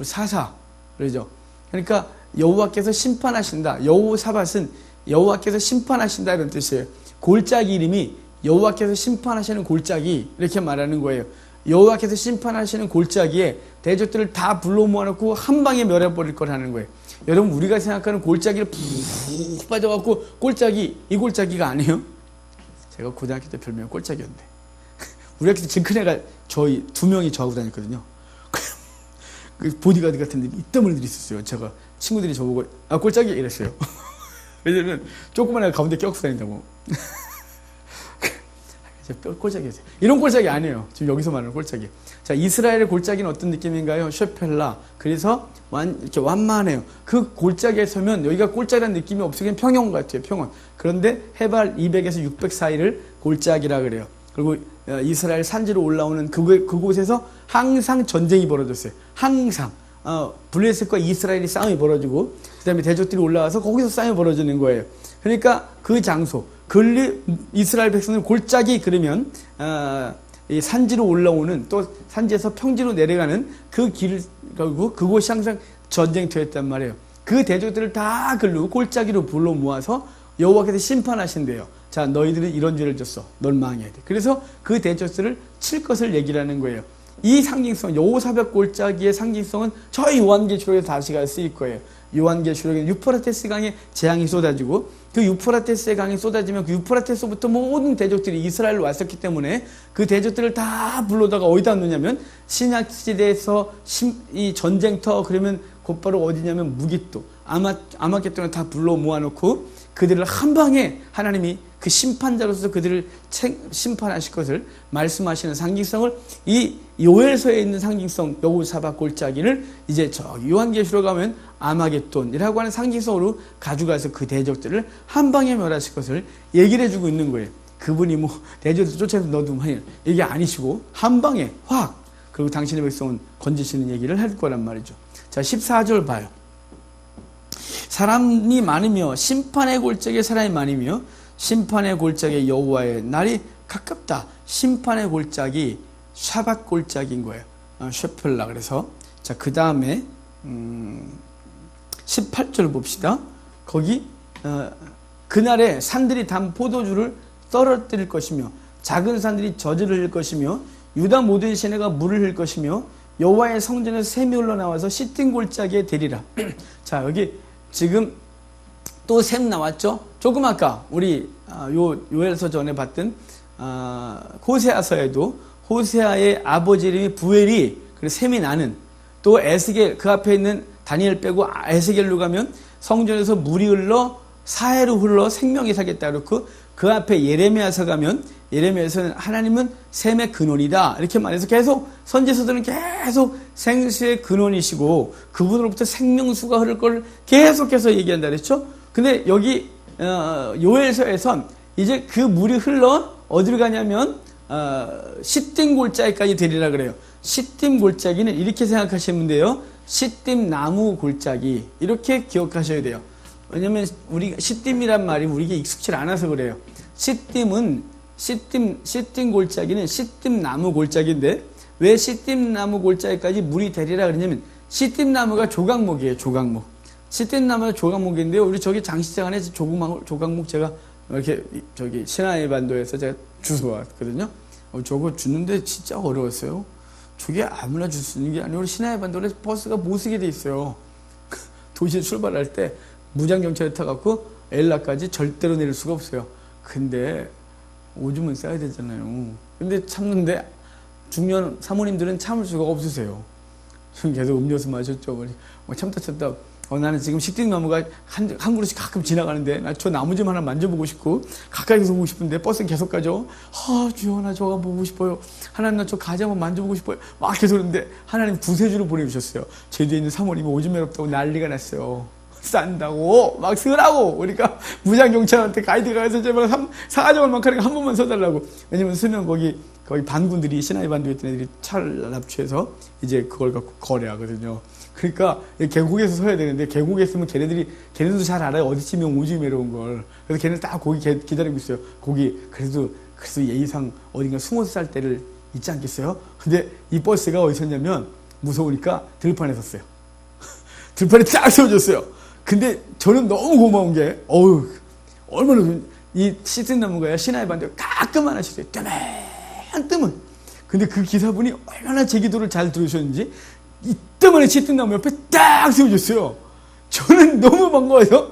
사사 그러죠. 그러니까 여호와께서 심판하신다. 여호사밧은 여호와께서 심판하신다 이런 뜻이에요. 골짜기 이름이 여호와께서 심판하시는 골짜기 이렇게 말하는 거예요. 여호와께서 심판하시는 골짜기에 대적들을 다 불러 모아놓고 한 방에 멸해버릴 거라는 거예요. 여러분 우리가 생각하는 골짜기를 푹 빠져갖고 골짜기 이 골짜기가 아니에요. 제가 고등학교 때 별명이 골짜기였는데 우리 학교 때 제일 큰 애가 저희 2명이 저하고 다녔거든요. 그 보디가드 같은 데 이때문에 있었어요. 제가 친구들이 저보고 골짜기 이랬어요. 왜냐면 조그만 애가 가운데 껴서 다닌다고. 골짜기였어요. 이런 골짜기 아니에요. 지금 여기서 말하는 골짜기. 자, 이스라엘의 골짜기는 어떤 느낌인가요? 셰펠라. 그래서 이렇게 완만해요. 그 골짜기에 서면 여기가 골짜기라는 느낌이 없어요. 그냥 평원 같아요. 평원. 그런데 해발 200에서 600 사이를 골짜기라 그래요. 그리고 이스라엘 산지로 올라오는 그곳에서 항상 전쟁이 벌어졌어요. 항상. 블레셋과 이스라엘이 싸움이 벌어지고 그 다음에 대적들이 올라와서 거기서 싸움이 벌어지는 거예요. 그러니까 그 장소 이스라엘 백성은 골짜기 그러면 이 산지로 올라오는 또 산지에서 평지로 내려가는 그 길 그곳이 항상 전쟁터였단 말이에요. 그 대적들을 다 걸로 골짜기로 불러 모아서 여호와께서 심판하신대요. 자, 너희들은 이런 죄를 졌어. 널 망해야 돼. 그래서 그 대적들을 칠 것을 얘기를 하는 거예요. 이 상징성, 여호사밧 골짜기의 상징성은 저 요한계시록에서 다시가 쓰일 거예요. 요한계시록에 유프라테스 강에 재앙이 쏟아지고 그 유프라테스의 강이 쏟아지면 그 유프라테스부터 모든 대적들이 이스라엘로 왔었기 때문에 그 대적들을 다 불러다가 어디다 놓냐면 신약시대에서 이 전쟁터 그러면 곧바로 어디냐면 무깃도 아마겟돈을 다 불러 모아놓고 그들을 한 방에 하나님이 그 심판자로서 그들을 심판하실 것을 말씀하시는 상징성을 이 요엘서에 있는 상징성 여호사밧 골짜기를 이제 저 요한계시록 가면 아마겟돈이라고 하는 상징성으로 가져가서 그 대적들을 한 방에 멸하실 것을 얘기를 해주고 있는 거예요. 그분이 뭐 대적들 쫓아서 너도 이게 아니시고 한 방에 확 그리고 당신의 백성은 건지시는 얘기를 할 거란 말이죠. 자, 14절 봐요. 사람이 많으며 심판의 골짜기에 사람이 많으며 심판의 골짜기에 여호와의 날이 가깝다. 심판의 골짜기 샤밧 골짜기인 거예요. 셰펠라. 그래서 자, 그 다음에 18절 봅시다. 거기 그날에 산들이 단 포도주를 떨어뜨릴 것이며 작은 산들이 젖을 흘릴 것이며 유다 모든 시내가 물을 흘릴 것이며 여호와의 성전에서 샘이 흘러나와서 시틴 골짜기에 되리라. 자, 여기 지금 또 샘 나왔죠? 조금 아까 우리 요엘서 전에 봤던 호세아서에도 호세아의 아버지 이름이 부엘이 그리고 샘이 나는 또 에스겔 그 앞에 있는 다니엘 빼고 에스겔로 가면 성전에서 물이 흘러 사해로 흘러 생명이 살겠다 그렇고 그 앞에 예레미야서 가면 예레미야에서는 하나님은 샘의 근원이다 이렇게 말해서 계속 선지서들은 계속 생수의 근원이시고 그분으로부터 생명수가 흐를 걸 계속해서 얘기한다 그랬죠. 근데 여기 요엘서에선 이제 그 물이 흘러 어디로 가냐면 시딤 골짜기까지 되리라 그래요. 시딤 골짜기는 이렇게 생각하시면 돼요. 시딤 나무 골짜기 이렇게 기억하셔야 돼요. 왜냐면 우리 시딤이란 말이 우리에게 익숙치 않아서 그래요. 시딤은 시딤 골짜기는 시딤 나무 골짜기인데 왜 시딤 나무 골짜기까지 물이 되리라 그러냐면 시딤 나무가 조각목이에요. 조각목. 시딤 나무가 조각목인데요. 우리 저기 장시장 안에 조각목 제가 이렇게 저기 시나이 반도에서 제가 주워왔거든요. 저거 주는데 진짜 어려웠어요. 저게 아무나 줄 수 있는 게 아니고 우리 시나이 반도에 버스가 못 쓰게 돼 있어요. 도시에 출발할 때 무장경찰에 타갖고 엘라까지 절대로 내릴 수가 없어요. 근데 오줌은 싸야 되잖아요. 근데 참는데 중년 사모님들은 참을 수가 없으세요. 계속 음료수 마셨죠. 참다 나는 지금 시딤나무가 한 그릇씩 가끔 지나가는데 나 저 나무 좀 하나 만져보고 싶고 가까이서 보고 싶은데 버스는 계속 가죠. 주여 나 저거 보고 싶어요. 하나님 나 저 가지 한번 만져보고 싶어요. 막 계속 그러는데 하나님 구세주를 보내주셨어요. 제주에 있는 사모님이 오줌 매렵다고 난리가 났어요. 싼다고 막 쓰라고 그러니까 무장경찰한테 가이드가 가서 제발 사가정을 막 하니까 한 번만 써달라고. 왜냐면 쓰면 거기 반군들이 시나이 반도에 있던 애들이 차를 납치해서 이제 그걸 갖고 거래하거든요. 그러니까 계곡에서 서야 되는데 계곡에 있으면 걔네들도 잘 알아요. 어디쯤이면 오줌이 매려운 걸. 그래서 걔네는 딱 거기 기다리고 있어요. 거기 그래서 예의상 어딘가 숨어서 살 때를 있지 않겠어요? 근데 이 버스가 어디 섰냐면 무서우니까 들판에 섰어요. 들판에 딱 세워졌어요. 근데 저는 너무 고마운 게, 얼마나 이 시든나무가 시나이 반도에 가끔 하나씩 있어요. 뜨문. 근데 그 기사분이 얼마나 제 기도를 잘 들으셨는지 이따만한 시든나무 옆에 딱 세워졌어요. 저는 너무 반가워서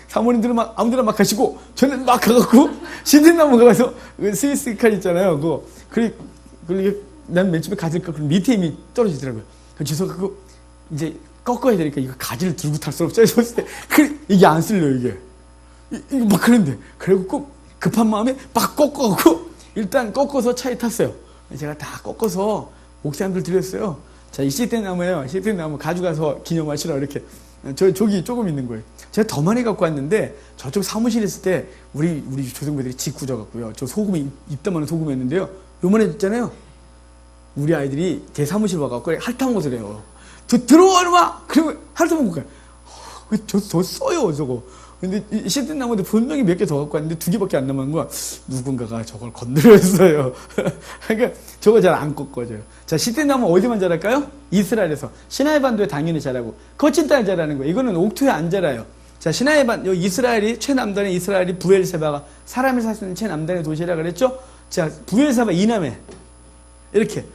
사모님들은 막 아무데나 막 가시고 저는 막 가갖고 시든나무 가서 스위스 칼 있잖아요. 그거 그리고 난 맨 처음에 가질까 그럼 밑에 이미 떨어지더라고요. 그래서 주워갖고 이제 꺾어야 되니까 이거 가지를 들고 탈 수 없어요. 이게 안 쓸려요 이게. 이거 막 그런데 그리고 꼭 급한 마음에 막 꺾어갖고 일단 꺾어서 차에 탔어요. 제가 다 꺾어서 목사님들 드렸어요. 자, 이 시든나무예요. 시든나무 가져가서 기념하시라 이렇게. 저기 조금 있는 거예요. 제가 더 많이 갖고 왔는데 저쪽 사무실에 있을 때 우리 조상배들이 짓궂어 갖고요. 저 소금이 입다만한 소금이었는데요. 요만해 있잖아요. 우리 아이들이 제 사무실 와갖고 핥아먹어서 해요. 저 들어와 놈아! 그러면 핥아먹고 가요. 저 써요 저거. 근데 이 시든나무도 분명히 몇 개 더 갖고 왔는데 2개밖에 안 남은 거야. 누군가가 저걸 건드렸어요. 그러니까 저거 잘 안 꺾어져요. 자, 시든나무 어디만 자랄까요? 이스라엘에서. 시나이 반도에 당연히 자라고 거친 땅에 자라는 거예요. 이거는 옥토에 안 자라요. 자, 시나이 반 이스라엘이 최남단의 이스라엘이 부엘세바가 사람이 살 수 있는 최남단의 도시라 그랬죠. 자, 부엘세바 이남에 이렇게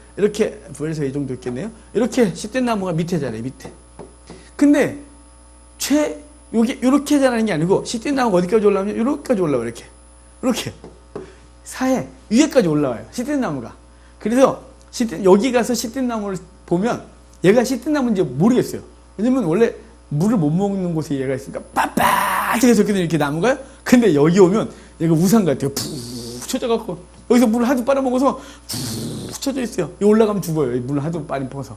부엘세바 이 정도 있겠네요. 이렇게 시든나무가 밑에 자라요. 밑에. 근데 여기 이렇게 자라는 게 아니고 시든나무가 어디까지 올라오면 이렇게까지 올라와요. 이렇게 사해 위에까지 올라와요. 시든나무가. 그래서 여기 가서 시든나무를 보면 얘가 시든나무인지 모르겠어요. 왜냐면 원래 물을 못 먹는 곳에 얘가 있으니까 빳빳하게 적혀있는 이렇게 나무가요. 근데 여기 오면 얘가 우산 같아요. 푹 쳐져갖고 여기서 물을 하도 빨아먹어서 푹 쳐져 있어요. 여기 올라가면 죽어요. 물을 하도 빨리 퍼서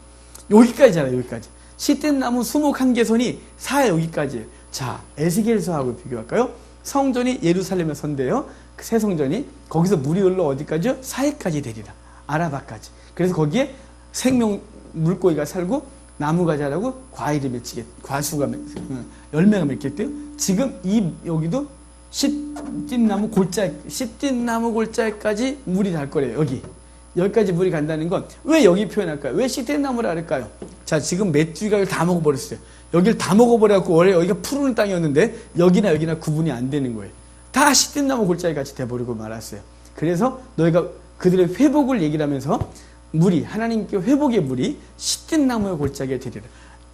여기까지 자라요. 여기까지. 시든나무 수목 한계선이 사해 여기까지예요. 자, 에스겔서하고 비교할까요? 성전이 예루살렘에 선대요. 그 새 성전이 거기서 물이 흘러 어디까지요? 사해까지 되리라. 아라바까지. 그래서 거기에 생명 물고기가 살고 나무가 자라고 과일이 맺히게 과수가 열매가 맺겠대요. 지금 여기도 시딘나무 골짜기까지 물이 달 거래요. 여기까지 물이 간다는 건 왜 여기 표현할까요? 왜 시딘나무라 할까요? 자, 지금 맷쥐가 다 먹어버렸어요. 여기를 다 먹어버려갖고 원래 여기가 푸르른 땅이었는데 여기나 구분이 안 되는 거예요. 다 시딘나무 골짜기 같이 돼버리고 말았어요. 그래서 너희가 그들의 회복을 얘기를 하면서 물이 하나님께 회복의 물이 시딘나무의 골짜기에 되리라.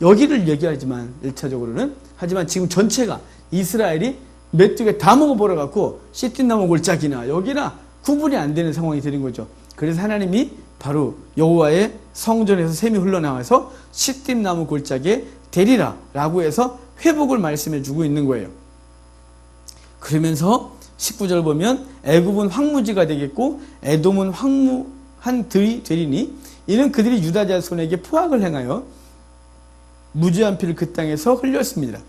여기를 얘기하지만 1차적으로는 하지만 지금 전체가 이스라엘이 맷쥐가 다 먹어버려갖고 시딘나무 골짜기나 여기나 구분이 안 되는 상황이 되는 거죠. 그래서 하나님이 바로 여호와의 성전에서 샘이 흘러나와서 시딘나무 골짜기에 되리라 라고 해서 회복을 말씀해 주고 있는 거예요. 그러면서 19절 보면 애굽은 황무지가 되겠고 에돔은 황무한 들이 되리니 이는 그들이 유다 자손에게 포악을 행하여 무죄한 피를 그 땅에서 흘렸습니다.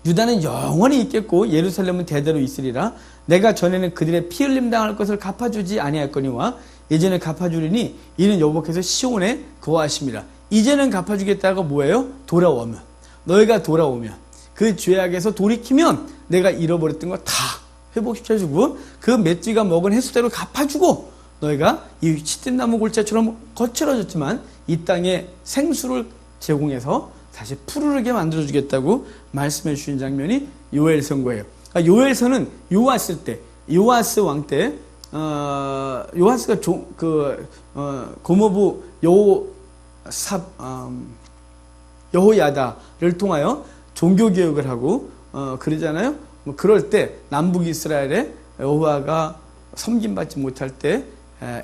유다는 영원히 있겠고 예루살렘은 대대로 있으리라. 내가 전에는 그들의 피 흘림 당할 것을 갚아주지 아니할거니와 이제는 갚아주리니 이는 여호와께서 시온에 거하심이라. 이제는 갚아주겠다가 뭐예요? 돌아오면. 너희가 돌아오면 그 죄악에서 돌이키면 내가 잃어버렸던 거 다 회복시켜주고 그 맷쥐가 먹은 횟수대로 갚아주고 너희가 이 시딘나무 골짜처럼 거칠어졌지만 이 땅에 생수를 제공해서 다시 푸르르게 만들어주겠다고 말씀해 주신 장면이 요엘서인 그러니까 요엘서는 요아스 왕 때 요아스가 고모부 여호야다를 통하여 종교개혁을 하고 그러잖아요. 그럴 때 남북 이스라엘에 여호와가 섬김받지 못할 때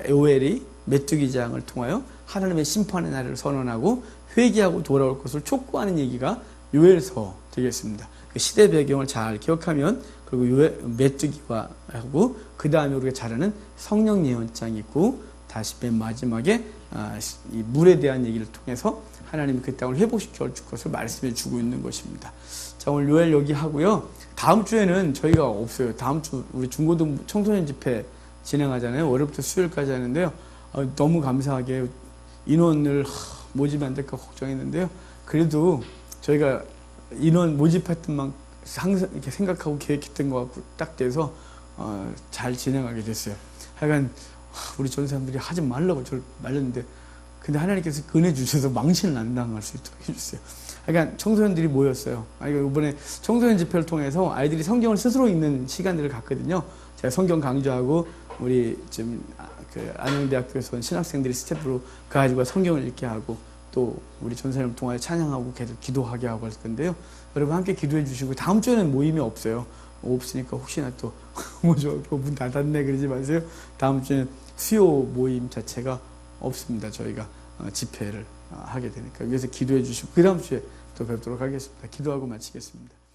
요엘이 메뚜기 재앙을 통하여 하나님의 심판의 날을 선언하고 회개하고 돌아올 것을 촉구하는 얘기가 요엘서 되겠습니다. 그 시대 배경을 잘 기억하면 그리고 메뚜기와 하고 그 다음에 우리가 잘 아는 성령 예언장이 있고 다시 맨 마지막에 이 물에 대한 얘기를 통해서 하나님이 그 땅을 회복시켜 줄 것을 말씀해 주고 있는 것입니다. 자, 오늘 요엘 여기 하고요. 다음 주에는 저희가 없어요. 다음 주 우리 중고등 청소년 집회 진행하잖아요. 월요일부터 수요일까지 하는데요. 너무 감사하게 인원을 모집이 안 될까 걱정했는데요. 그래도 저희가 인원 모집했던 만 항상 이렇게 생각하고 계획했던 것 같고 딱 돼서 잘 진행하게 됐어요. 하여간 우리 전사님들이 하지 말라고 저를 말렸는데 근데 하나님께서 은혜 주셔서 망신을 안 당할 수 있도록 해주세요. 그러니까 청소년들이 모였어요. 이번에 청소년 집회를 통해서 아이들이 성경을 스스로 읽는 시간들을 갖거든요. 제가 성경 강좌하고 우리 지금 그 안양대학교에서 온 신학생들이 스태프로 가가지고 성경을 읽게 하고 또 우리 전사님을 통하여 찬양하고 계속 기도하게 하고 할 건데요. 여러분 함께 기도해 주시고 다음 주에는 모임이 없어요. 없으니까 혹시나 또 문 닫았네 그러지 마세요. 다음 주에는 수요 모임 자체가 없습니다. 저희가 집회를 하게 되니까 위해서 기도해 주시고 그 다음 주에 또 뵙도록 하겠습니다. 기도하고 마치겠습니다.